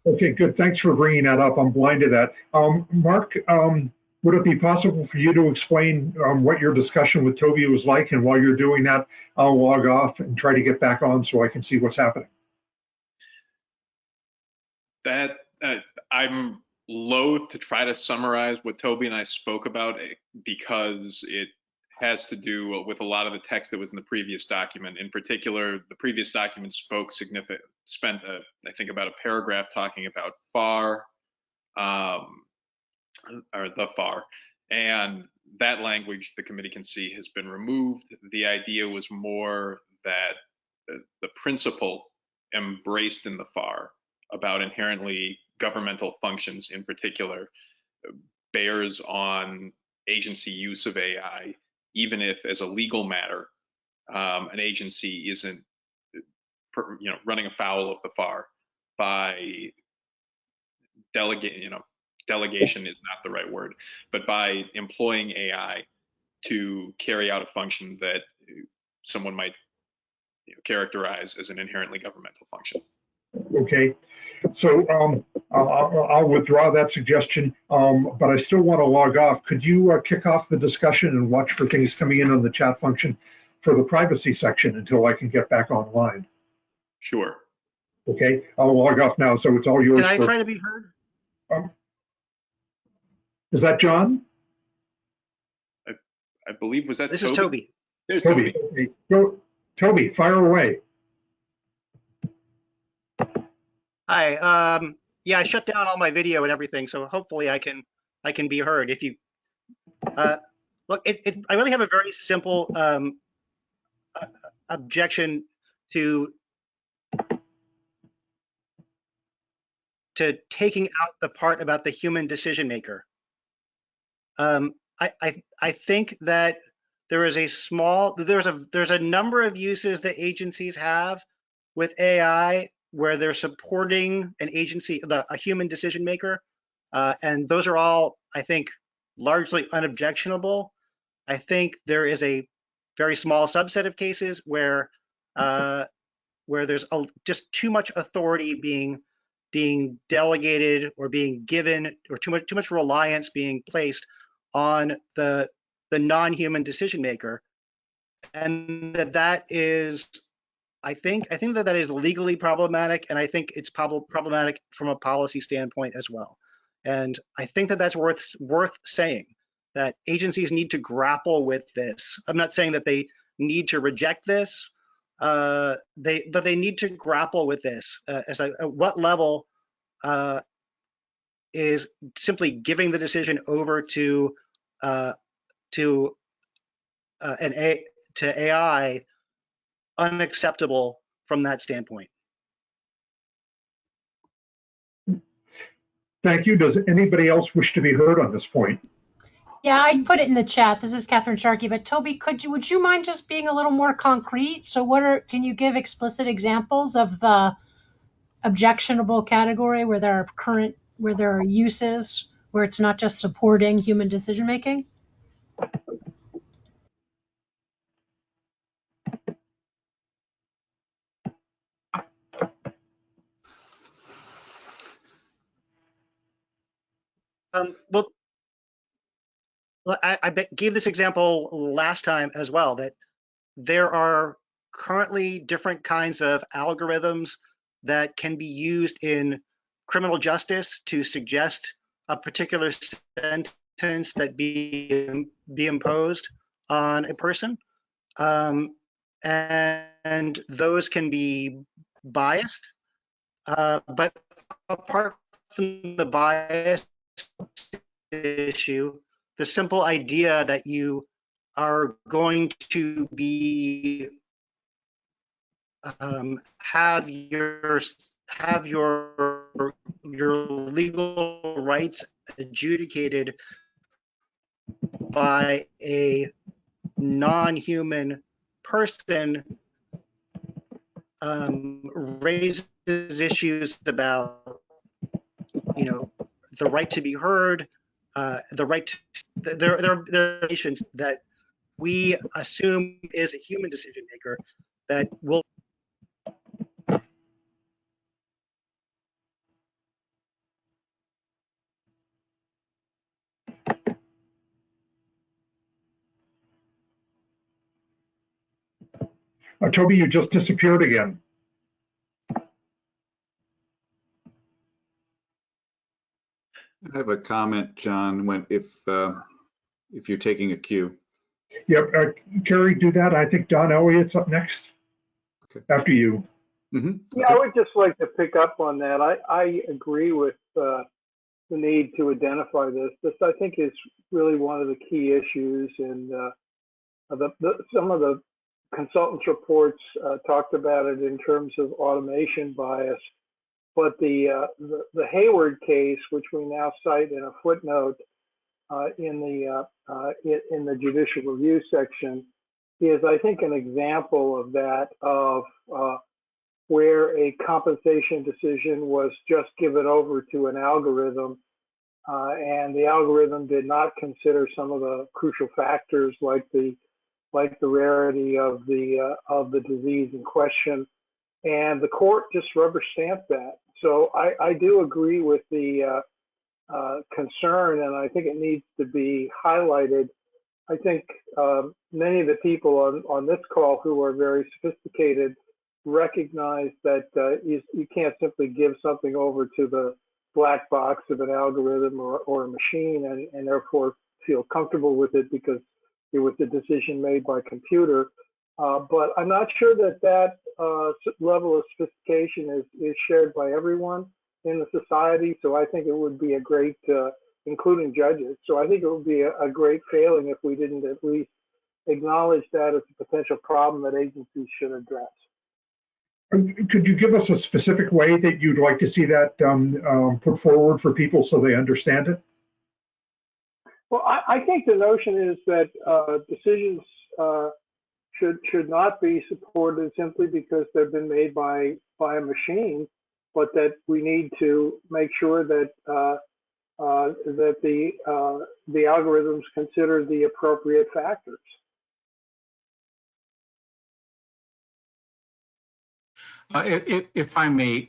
Okay, good. Thanks for bringing that up. I'm blind to that. Mark, would it be possible for you to explain what your discussion with Toby was like? And while you're doing that, I'll log off and try to get back on so I can see what's happening. I'm loath to try to summarize what Toby and I spoke about because it has to do with a lot of the text that was in the previous document. In particular, the previous document spent I think about a paragraph talking about FAR, or the FAR, and that language, the committee can see, has been removed. The idea was more that the principle embraced in the FAR about inherently governmental functions in particular bears on agency use of AI, even if as a legal matter, an agency isn't running afoul of the FAR by delegation is not the right word, but by employing AI to carry out a function that someone might characterize as an inherently governmental function. Okay, so I'll withdraw that suggestion, but I still want to log off. Could you kick off the discussion and watch for things coming in on the chat function for the privacy section until I can get back online? Sure. Okay, I'll log off now, so it's all yours. Can I try to be heard? Is that John? I believe, was that This Toby? is Toby. There's Toby. Toby. Okay. Go, Toby, fire away. Hi. Yeah, I shut down all my video and everything, so hopefully I can be heard. If you look, I really have a very simple objection to taking out the part about the human decision maker. I think that there's a number of uses that agencies have with AI where they're supporting an agency, a human decision maker, and those are all, I think, largely unobjectionable. I think there is a very small subset of cases where there's just too much authority being delegated or being given, or too much reliance being placed on the non-human decision maker, and that is, I think that is legally problematic, and I think it's problematic from a policy standpoint as well. And I think that that's worth saying, that agencies need to grapple with this. I'm not saying that they need to reject this, but they need to grapple with this. At what level is simply giving the decision over to AI unacceptable from that standpoint? Thank you. Does anybody else wish to be heard on this point? Yeah, I put it in the chat. This is Catherine Sharkey. But Toby, would you mind just being a little more concrete? So can you give explicit examples of the objectionable category where there are uses where it's not just supporting human decision making? Well, I gave this example last time as well, that there are currently different kinds of algorithms that can be used in criminal justice to suggest a particular sentence that be imposed on a person, and those can be biased. But apart from the bias issue, the simple idea that you are going to be have your your legal rights adjudicated by a non-human person raises issues about, the right to be heard, the right to, there are relations that we assume is a human decision maker that will. Toby, you just disappeared again. I have a comment, John, if you're taking a cue. Yep, Carrie, do that. I think Don Elliott's up next. Okay. After you. Mm-hmm. Yeah, I would just like to pick up on that. I agree with the need to identify this. This, I think, is really one of the key issues, and some of the consultants' reports talked about it in terms of automation bias. But the Hayward case, which we now cite in a footnote in the judicial review section, is, I think, an example of that, of where a compensation decision was just given over to an algorithm, and the algorithm did not consider some of the crucial factors like the rarity of the disease in question, and the court just rubber stamped that. So I do agree with the concern, and I think it needs to be highlighted. I think many of the people on this call who are very sophisticated recognize that you can't simply give something over to the black box of an algorithm or a machine and therefore feel comfortable with it because it was a decision made by computer. But I'm not sure that level of sophistication is shared by everyone in the society. So I think it would be a great, including judges. So I think it would be a great failing if we didn't at least acknowledge that as a potential problem that agencies should address. Could you give us a specific way that you'd like to see that put forward for people so they understand it? Well, I think the notion is that decisions should not be supported simply because they've been made by a machine, but that we need to make sure that that the algorithms consider the appropriate factors. If I may,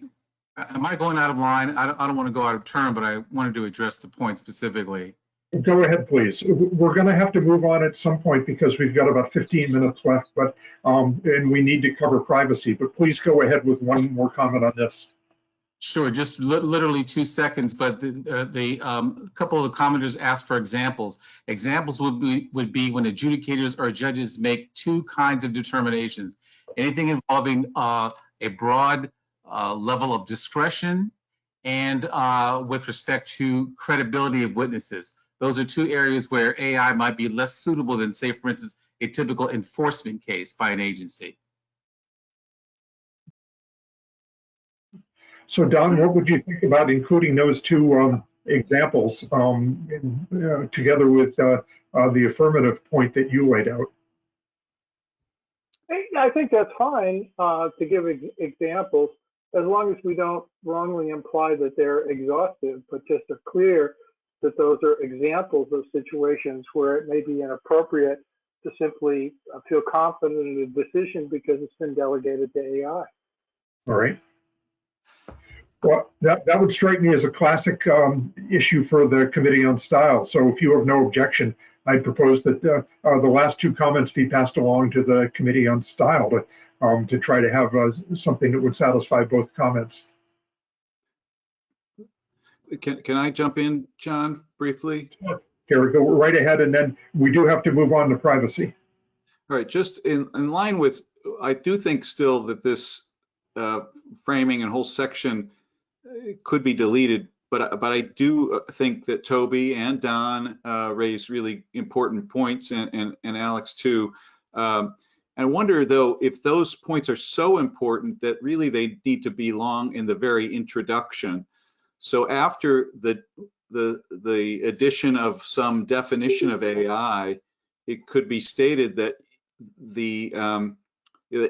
am I going out of line? I don't want to go out of turn, but I wanted to address the point specifically. Go ahead, please. We're going to have to move on at some point because we've got about 15 minutes left, but and we need to cover privacy. But please go ahead with one more comment on this. Sure, just literally 2 seconds. But the couple of the commenters asked for examples. Examples would be when adjudicators or judges make two kinds of determinations. Anything involving a broad level of discretion and with respect to credibility of witnesses. Those are two areas where AI might be less suitable than, say, for instance, a typical enforcement case by an agency. So, Don, what would you think about including those two examples together with the affirmative point that you laid out? I think that's fine to give examples, as long as we don't wrongly imply that they're exhaustive, but just are clear that those are examples of situations where it may be inappropriate to simply feel confident in a decision because it's been delegated to AI. All right. Well, that would strike me as a classic issue for the Committee on Style. So if you have no objection, I'd propose that the last two comments be passed along to the Committee on Style to try to have something that would satisfy both comments. Can I jump in, John, briefly? Gary, go right ahead, and then we do have to move on to privacy. All right, just in line with, I do think still that this framing and whole section could be deleted, but I do think that Toby and Don raised really important points, and Alex too. I wonder though if those points are so important that really they need to belong in the very introduction. So after the addition of some definition of AI, it could be stated that the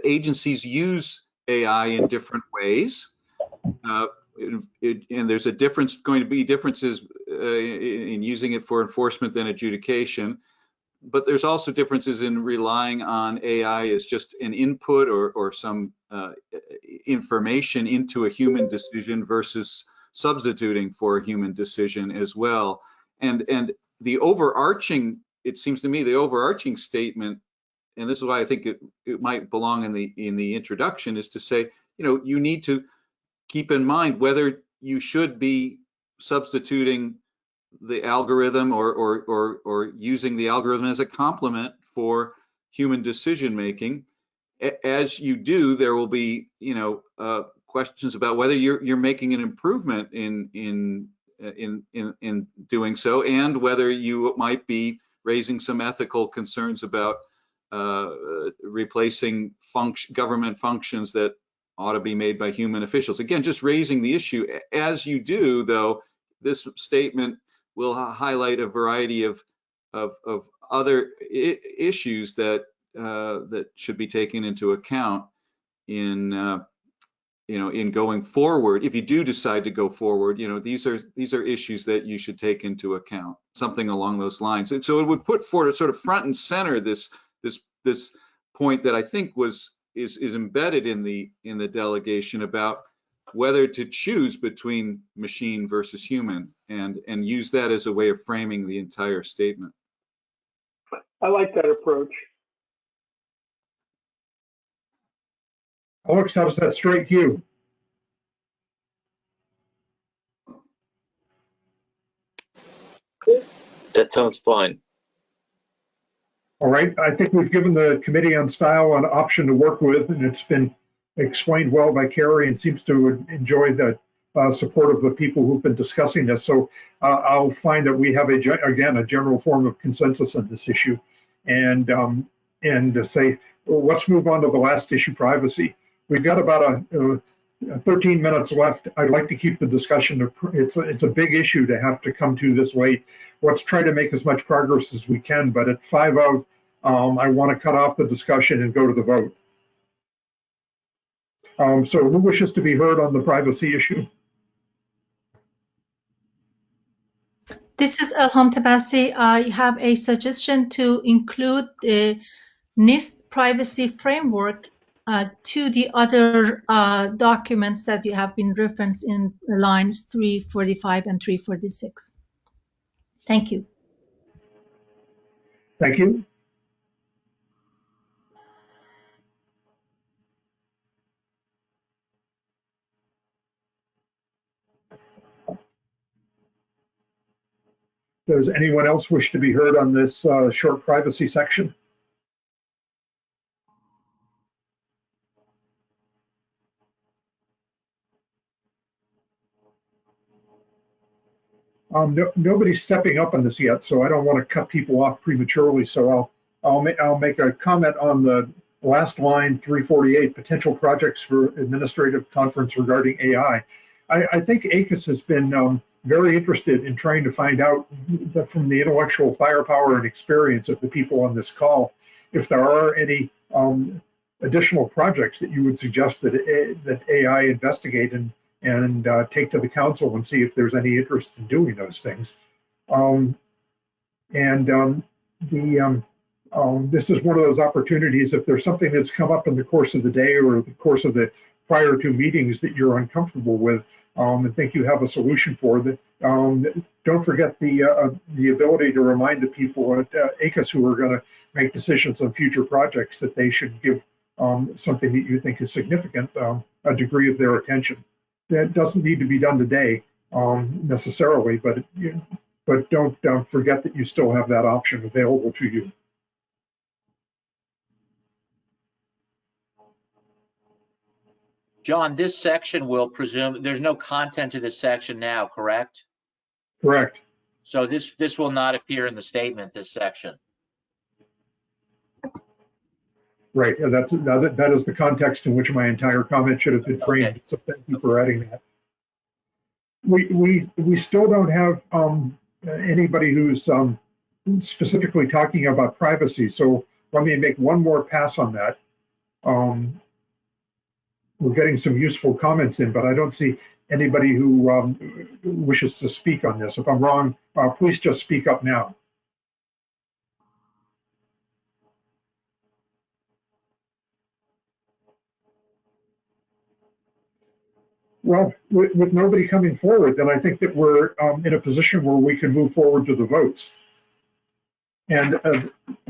agencies use AI in different ways. And there's going to be differences in using it for enforcement and adjudication. But there's also differences in relying on AI as just an input or some information into a human decision versus substituting for a human decision as well. And the overarching, it seems to me, the overarching statement, and this is why I think it might belong in the introduction, is to say, you need to keep in mind whether you should be substituting the algorithm or using the algorithm as a complement for human decision making. As you do, there will be questions about whether you're making an improvement in doing so, and whether you might be raising some ethical concerns about replacing government functions that ought to be made by human officials. Again, just raising the issue. As you do, though, this statement will highlight a variety of other issues that should be taken into account in in going forward. If you do decide to go forward, these are issues that you should take into account, something along those lines. And so it would put forward sort of front and center this point that I think is embedded in the delegation about whether to choose between machine versus human, and use that as a way of framing the entire statement. I like that approach. Alex, how does that strike you? That sounds fine. All right, I think we've given the Committee on Style an option to work with, and it's been explained well by Carrie and seems to enjoy the support of the people who've been discussing this. So I'll find that we have, again, a general form of consensus on this issue. And to say, well, let's move on to the last issue, privacy. We've got about 13 minutes left. I'd like to keep the discussion. It's a big issue to have to come to this late. Let's try to make as much progress as we can, but at 5:00, I want to cut off the discussion and go to the vote. So who wishes to be heard on the privacy issue? This is Elham Tabassi. I have a suggestion to include the NIST privacy framework to the other documents that you have been referenced in lines 345 and 346. Thank you. Thank you. Does anyone else wish to be heard on this short privacy section? Nobody's stepping up on this yet, so I don't want to cut people off prematurely. So I'll make a comment on the last line, 348, potential projects for administrative conference regarding AI. I think ACUS has been very interested in trying to find out that from the intellectual firepower and experience of the people on this call, if there are any additional projects that you would suggest that AI investigate and take to the council and see if there's any interest in doing those things. This is one of those opportunities. If there's something that's come up in the course of the day or the course of the prior to meetings that you're uncomfortable with and think you have a solution for, that don't forget the ability to remind the people at ACUS who are going to make decisions on future projects that they should give something that you think is significant a degree of their attention. That doesn't need to be done today necessarily, but don't forget that you still have that option available to you. John, this section will presume there's no content to this section now, correct? Correct. So this will not appear in the statement, this section. Right. That is the context in which my entire comment should have been framed. Okay. So thank you for adding that. we still don't have anybody who's specifically talking about privacy. So let me make one more pass on that. We're getting some useful comments in, but I don't see anybody who wishes to speak on this. If I'm wrong, please just speak up now. Well, with nobody coming forward, then I think that we're in a position where we can move forward to the votes. And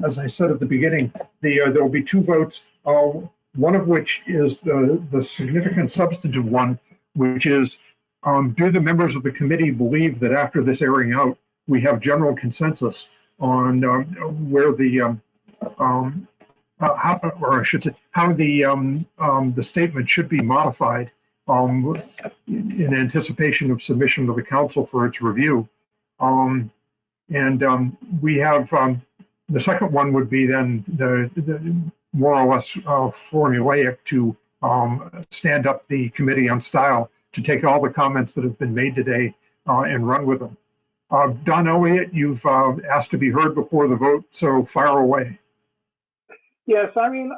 as I said at the beginning, there will be two votes, one of which is the significant substantive one, which is, do the members of the committee believe that after this airing out, we have general consensus on where the, how, or I should say, how the statement should be modified in anticipation of submission to the council for its review. We have the second one would be then the more or less formulaic to stand up the committee on style to take all the comments that have been made today and run with them. Don Elliott, you've asked to be heard before the vote, so fire away. Yes, I mean,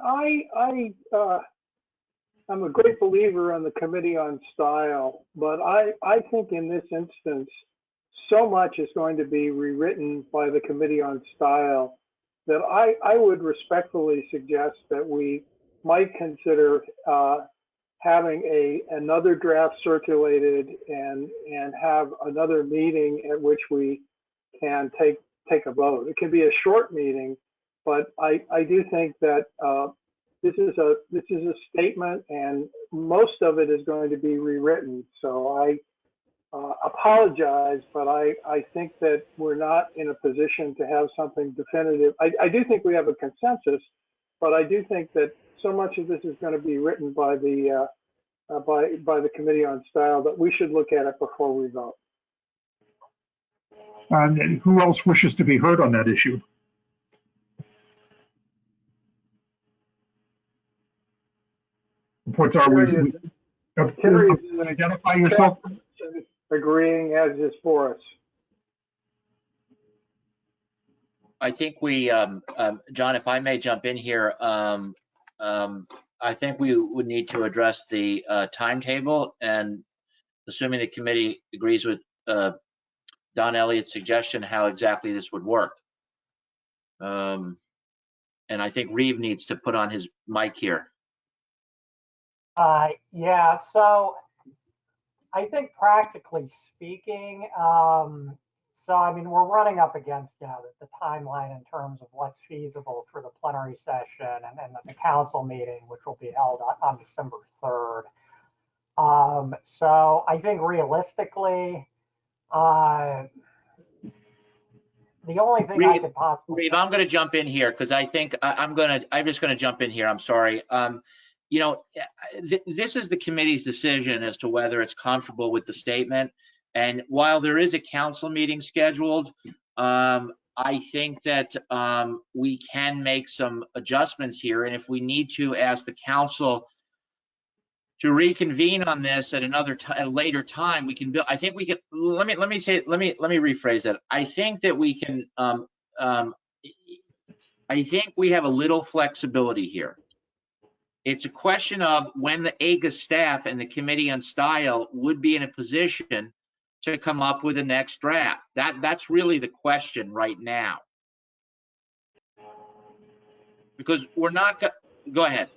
I'm a great believer in the Committee on Style, but I think in this instance, so much is going to be rewritten by the Committee on Style that I would respectfully suggest that we might consider having another draft circulated and have another meeting at which we can take a vote. It can be a short meeting, but I do think that this is a statement, and most of it is going to be rewritten. So I apologize, but I think that we're not in a position to have something definitive. I do think we have a consensus, but I do think that so much of this is going to be written by the Committee on Style that we should look at it before we vote. And who else wishes to be heard on that issue? Reports are we identify yourself. Agreeing as is for us. I think we, John, if I may jump in here, I think we would need to address the timetable, and assuming the committee agrees with Don Elliott's suggestion, how exactly this would work. And I think Reeve needs to put on his mic here. Yeah, so I think practically speaking, so I mean, we're running up against, you know, the timeline in terms of what's feasible for the plenary session and the council meeting, which will be held on December 3rd. So I think realistically, the only thing I could possibly— Reeve, I'm going to jump in here because I think I'm just going to jump in here. I'm sorry. You know, this is the committee's decision as to whether it's comfortable with the statement. And while there is a council meeting scheduled, I think that we can make some adjustments here. And if we need to ask the council to reconvene on this at at a later time, we can build. I think we can. Let me rephrase that. I think that we can. I think we have a little flexibility here. It's a question of when the AGA staff and the Committee on Style would be in a position to come up with a next draft. That's really the question right now. Because we're not, go ahead.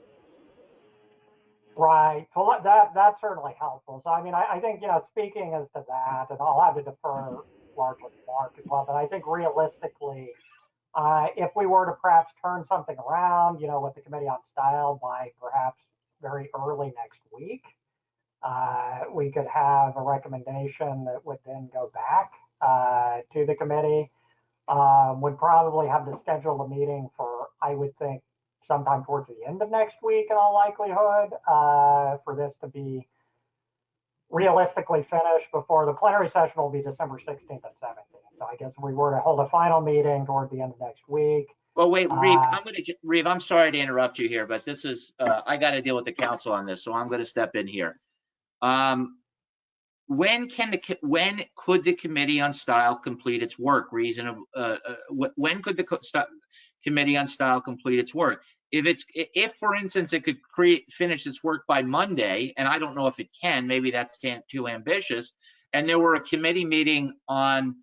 Right, well, that's certainly helpful. So I mean, I think, you know, speaking as to that, and I'll have to defer largely to Mark as well, but I think realistically, if we were to perhaps turn something around, you know, with the Committee on Style by perhaps very early next week, we could have a recommendation that would then go back to the committee. Would probably have to schedule a meeting for, I would think, sometime towards the end of next week in all likelihood, for this to be realistically finished before the plenary session will be December 16th and 17th. So I guess if we were to hold a final meeting toward the end of next week. Well, wait, Reeve, I'm sorry to interrupt you here, but this is, I got to deal with the council on this, so I'm going to step in here. when could the Committee on Style complete its work? When could the Committee on Style complete its work? If for instance, it could finish its work by Monday, and I don't know if it can, maybe that's too ambitious, and there were a committee meeting on,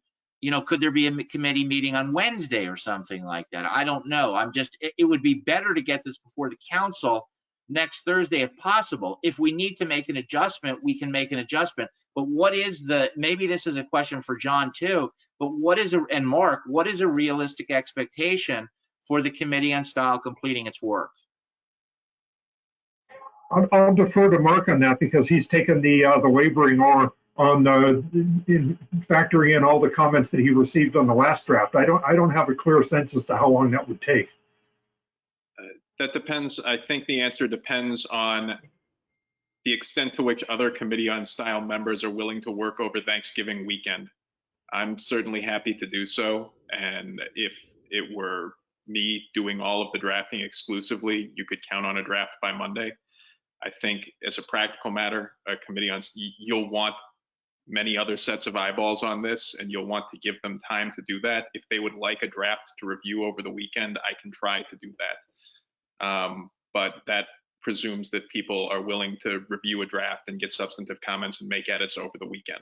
could there be a committee meeting on Wednesday or something like that? I don't know. It would be better to get this before the council next Thursday if possible. If we need to make an adjustment, we can make an adjustment. But maybe this is a question for John too, but and Mark, what is a realistic expectation for the Committee on Style completing its work? I'll defer to Mark on that because he's taken the laboring on factoring in all the comments that he received on the last draft. I don't have a clear sense as to how long that would take. That depends. I think the answer depends on the extent to which other Committee on Style members are willing to work over Thanksgiving weekend. I'm certainly happy to do so, and if it were me doing all of the drafting exclusively, you could count on a draft by Monday. I think as a practical matter, you'll want many other sets of eyeballs on this, and you'll want to give them time to do that. If they would like a draft to review over the weekend, I can try to do that. But that presumes that people are willing to review a draft and get substantive comments and make edits over the weekend.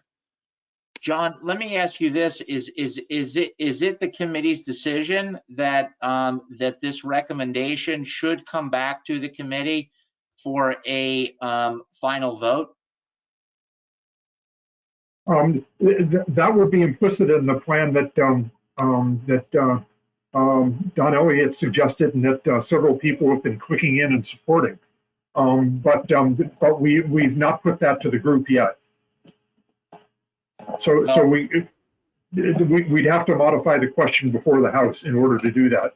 John, let me ask you this: Is it the committee's decision that that this recommendation should come back to the committee for a final vote? That would be implicit in the plan that Don Elliott suggested, and that several people have been clicking in and supporting. But we've not put that to the group yet. So we'd have to modify the question before the House in order to do that.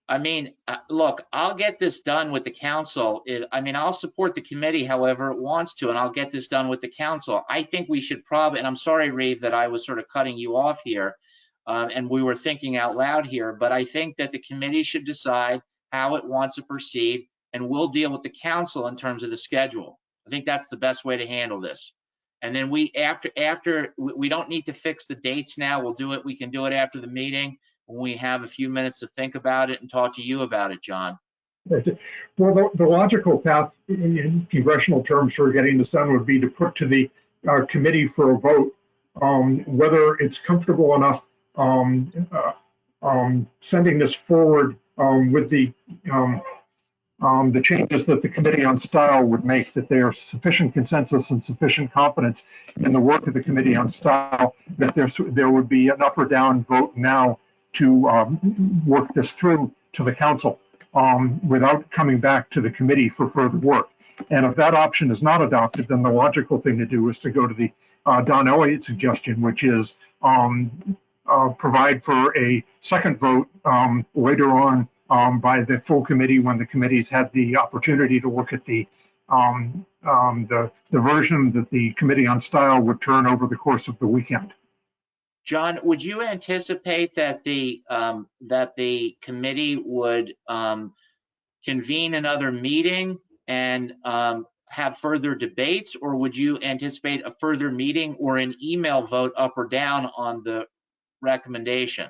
I mean, look, I'll get this done with the council. I'll support the committee however it wants to, and I'll get this done with the council. I think we should probably, and I'm sorry, Reeve, that I was sort of cutting you off here, and we were thinking out loud here, but I think that the committee should decide how it wants to proceed, and we'll deal with the council in terms of the schedule. I think that's the best way to handle this. And then we don't need to fix the dates now. We can do it after the meeting when we have a few minutes to think about it and talk to you about it, John. Well, the logical path in congressional terms for getting this done would be to put to the committee for a vote whether it's comfortable enough sending this forward with the changes that the Committee on Style would make, that there's sufficient consensus and sufficient confidence in the work of the Committee on Style, that there would be an up or down vote now to work this through to the council without coming back to the committee for further work. And if that option is not adopted, then the logical thing to do is to go to the Don Elliott suggestion, which is provide for a second vote later on by the full committee when the committee's had the opportunity to look at the version that the Committee on Style would turn over the course of the weekend. John, would you anticipate that the committee would convene another meeting and have further debates, or would you anticipate a further meeting or an email vote up or down on the recommendation?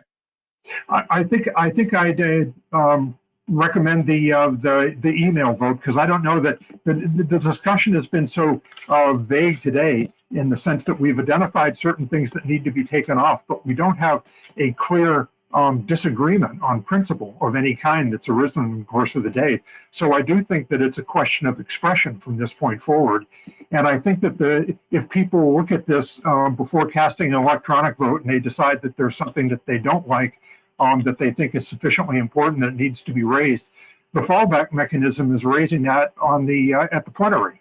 I think I'd recommend the email vote, because I don't know that the discussion has been so vague today, in the sense that we've identified certain things that need to be taken off, but we don't have a clear disagreement on principle of any kind that's arisen in the course of the day. So I do think that it's a question of expression from this point forward. And I think that if people look at this before casting an electronic vote and they decide that there's something that they don't like, that they think is sufficiently important that it needs to be raised, the fallback mechanism is raising that on at the plenary,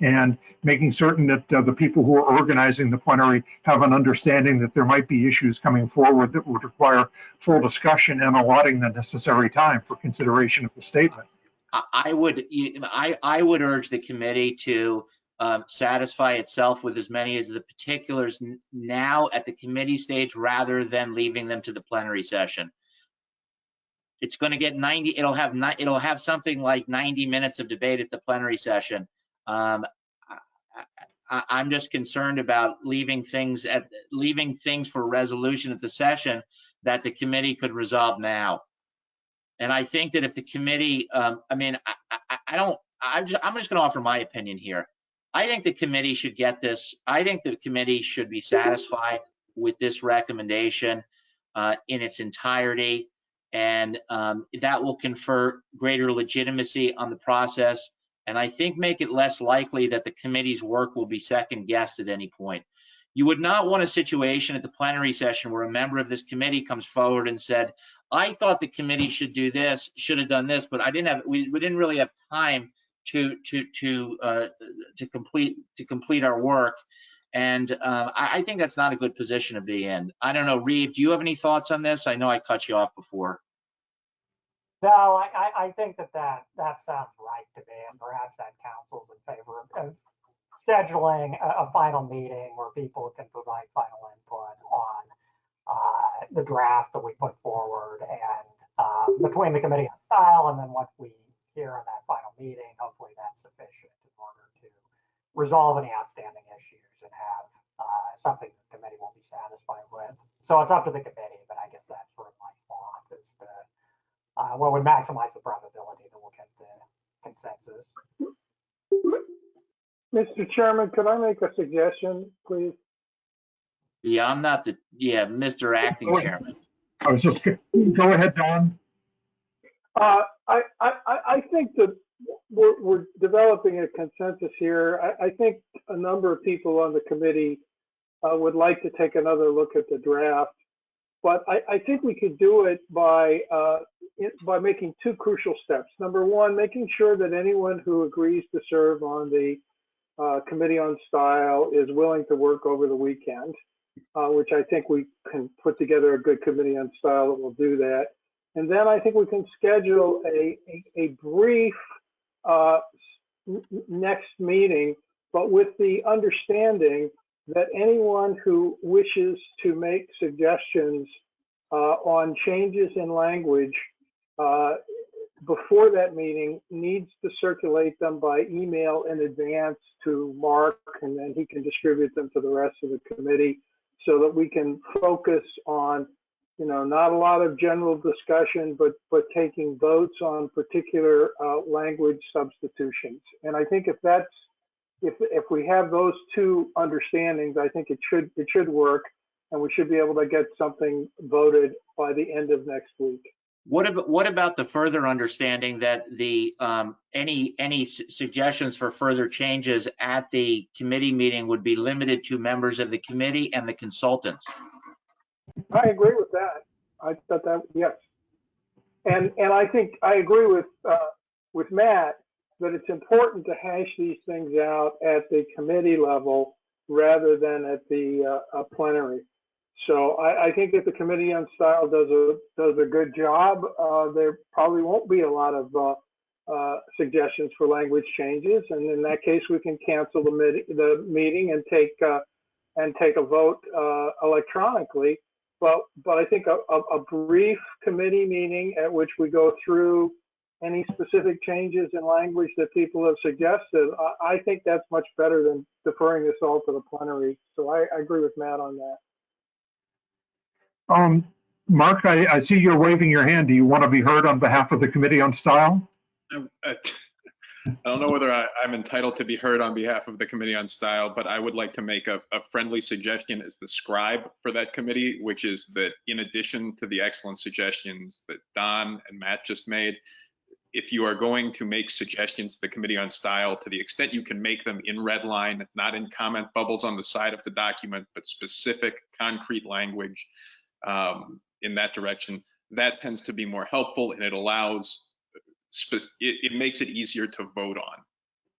and making certain that the people who are organizing the plenary have an understanding that there might be issues coming forward that would require full discussion and allotting the necessary time for consideration of the statement. I would urge the committee to satisfy itself with as many as the particulars now at the committee stage, rather than leaving them to the plenary session. It's going to get 90. It'll have something like 90 minutes of debate at the plenary session. I'm just concerned about leaving things for resolution at the session that the committee could resolve now. And I think that if the committee, I'm just going to offer my opinion here. I think the committee should get this. I think the committee should be satisfied with this recommendation in its entirety, and that will confer greater legitimacy on the process, and I think make it less likely that the committee's work will be second guessed at any point. You would not want a situation at the plenary session where a member of this committee comes forward and said, I thought the committee should do this, should have done this, but we didn't really have time to complete our work. And I think that's not a good position to be in. I don't know, Reeve, do you have any thoughts on this? I know I cut you off before. No, I think that sounds right to me, and perhaps that counsels in favor of scheduling a final meeting where people can provide final input on the draft that we put forward, and between the committee on style and then what we hear in that final meeting, hopefully that's sufficient in order to resolve any outstanding issues and have something the committee will be satisfied with. So it's up to the committee, but I guess that's sort of my thought as to what would maximize the probability that we'll get the consensus. Mr. Chairman, could I make a suggestion, please? Yeah, I'm not the, Mr. Acting Chairman. I was just, go ahead, Don. I think that we're developing a consensus here. I think a number of people on the committee would like to take another look at the draft, but I think we could do it by making two crucial steps. Number one, making sure that anyone who agrees to serve on the Committee on Style is willing to work over the weekend, which I think we can put together a good Committee on Style that will do that. And then I think we can schedule a brief next meeting, but with the understanding that anyone who wishes to make suggestions on changes in language before that meeting needs to circulate them by email in advance to Mark, and then he can distribute them to the rest of the committee so that we can focus on, not a lot of general discussion, but taking votes on particular language substitutions. And I think if we have those two understandings, I think it should work, and we should be able to get something voted by the end of next week. What about the further understanding that the any suggestions for further changes at the committee meeting would be limited to members of the committee and the consultants? I agree with that. I thought that, yes. And I think I agree with Matt that it's important to hash these things out at the committee level rather than at the plenary. So I think if the Committee on Style does a good job, there probably won't be a lot of suggestions for language changes, and in that case, we can cancel the meeting and take a vote electronically. But I think a brief committee meeting at which we go through any specific changes in language that people have suggested, I think that's much better than deferring this all to the plenary. So I agree with Matt on that. Mark, I see you're waving your hand. Do you want to be heard on behalf of the Committee on Style? I don't know whether I'm entitled to be heard on behalf of the Committee on Style, but I would like to make a friendly suggestion as the scribe for that committee, which is that in addition to the excellent suggestions that Don and Matt just made, if you are going to make suggestions to the Committee on Style, to the extent you can make them in red line, not in comment bubbles on the side of the document, but specific concrete language in that direction, that tends to be more helpful, and it allows, it makes it easier to vote on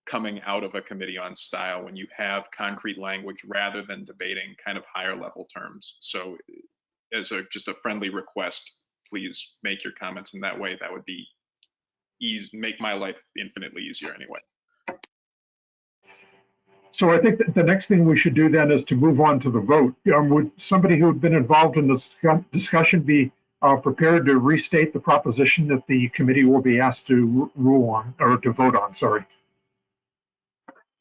coming out of a Committee on Style when you have concrete language rather than debating kind of higher level terms. So as just a friendly request, please make your comments in that way. That would be make my life infinitely easier anyway. So I think that the next thing we should do then is to move on to the vote. Would somebody who had been involved in this discussion be prepared to restate the proposition that the committee will be asked to rule on, or to vote on, sorry?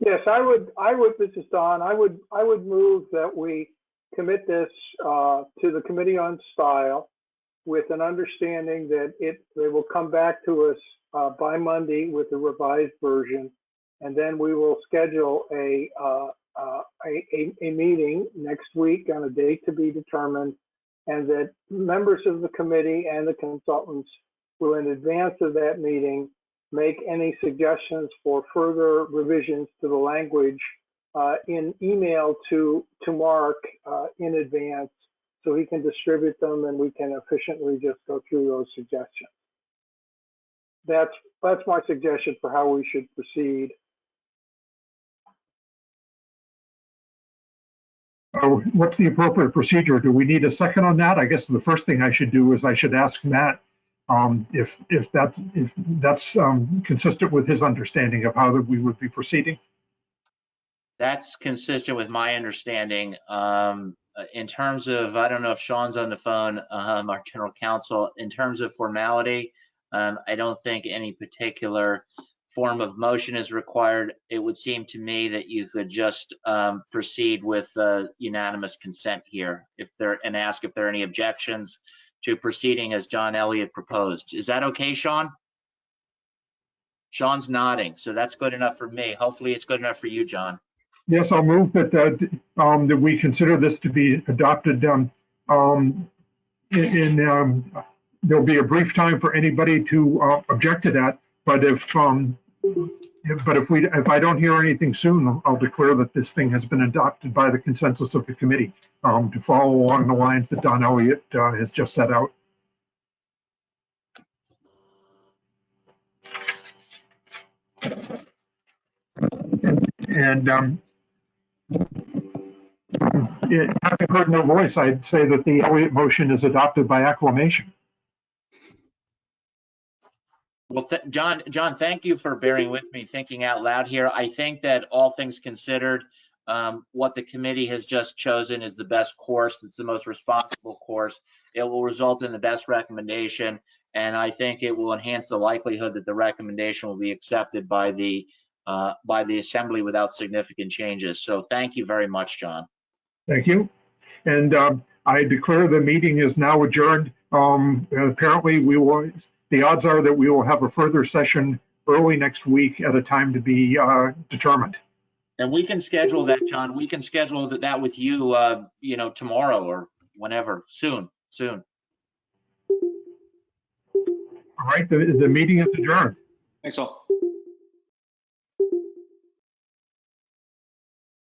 Yes, I would, this is Don, I would move that we commit this to the Committee on Style with an understanding that they will come back to us by Monday with a revised version, and then we will schedule a meeting next week on a date to be determined, and that members of the committee and the consultants will, in advance of that meeting, make any suggestions for further revisions to the language in email to Mark in advance, so he can distribute them and we can efficiently just go through those suggestions. That's my suggestion for how we should proceed. What's the appropriate procedure? Do we need a second on that? I guess the first thing I should do is I should ask Matt if that's consistent with his understanding of how we would be proceeding. That's consistent with my understanding. In terms of, I don't know if Sean's on the phone, our general counsel, in terms of formality, I don't think any particular form of motion is required. It would seem to me that you could just proceed with unanimous consent here and ask if there are any objections to proceeding as John Elliott proposed. Is that okay, Sean? Sean's nodding, so that's good enough for me. Hopefully it's good enough for you, John. Yes, I'll move that we consider this to be adopted. There'll be a brief time for anybody to object to that, but if I don't hear anything soon, I'll declare that this thing has been adopted by the consensus of the committee, to follow along the lines that Don Elliott has just set out. And having heard no voice, I'd say that the Elliott motion is adopted by acclamation. Well, John, thank you for bearing with me thinking out loud here. I think that all things considered, what the committee has just chosen is the best course. It's the most responsible course. It will result in the best recommendation, and I think it will enhance the likelihood that the recommendation will be accepted by the assembly without significant changes. So thank you very much, John. Thank you. And I declare the meeting is now adjourned. Apparently, the odds are that we will have a further session early next week at a time to be determined. And we can schedule that, John. We can schedule that with you, tomorrow or whenever, soon. All right, the meeting is adjourned. Thanks all.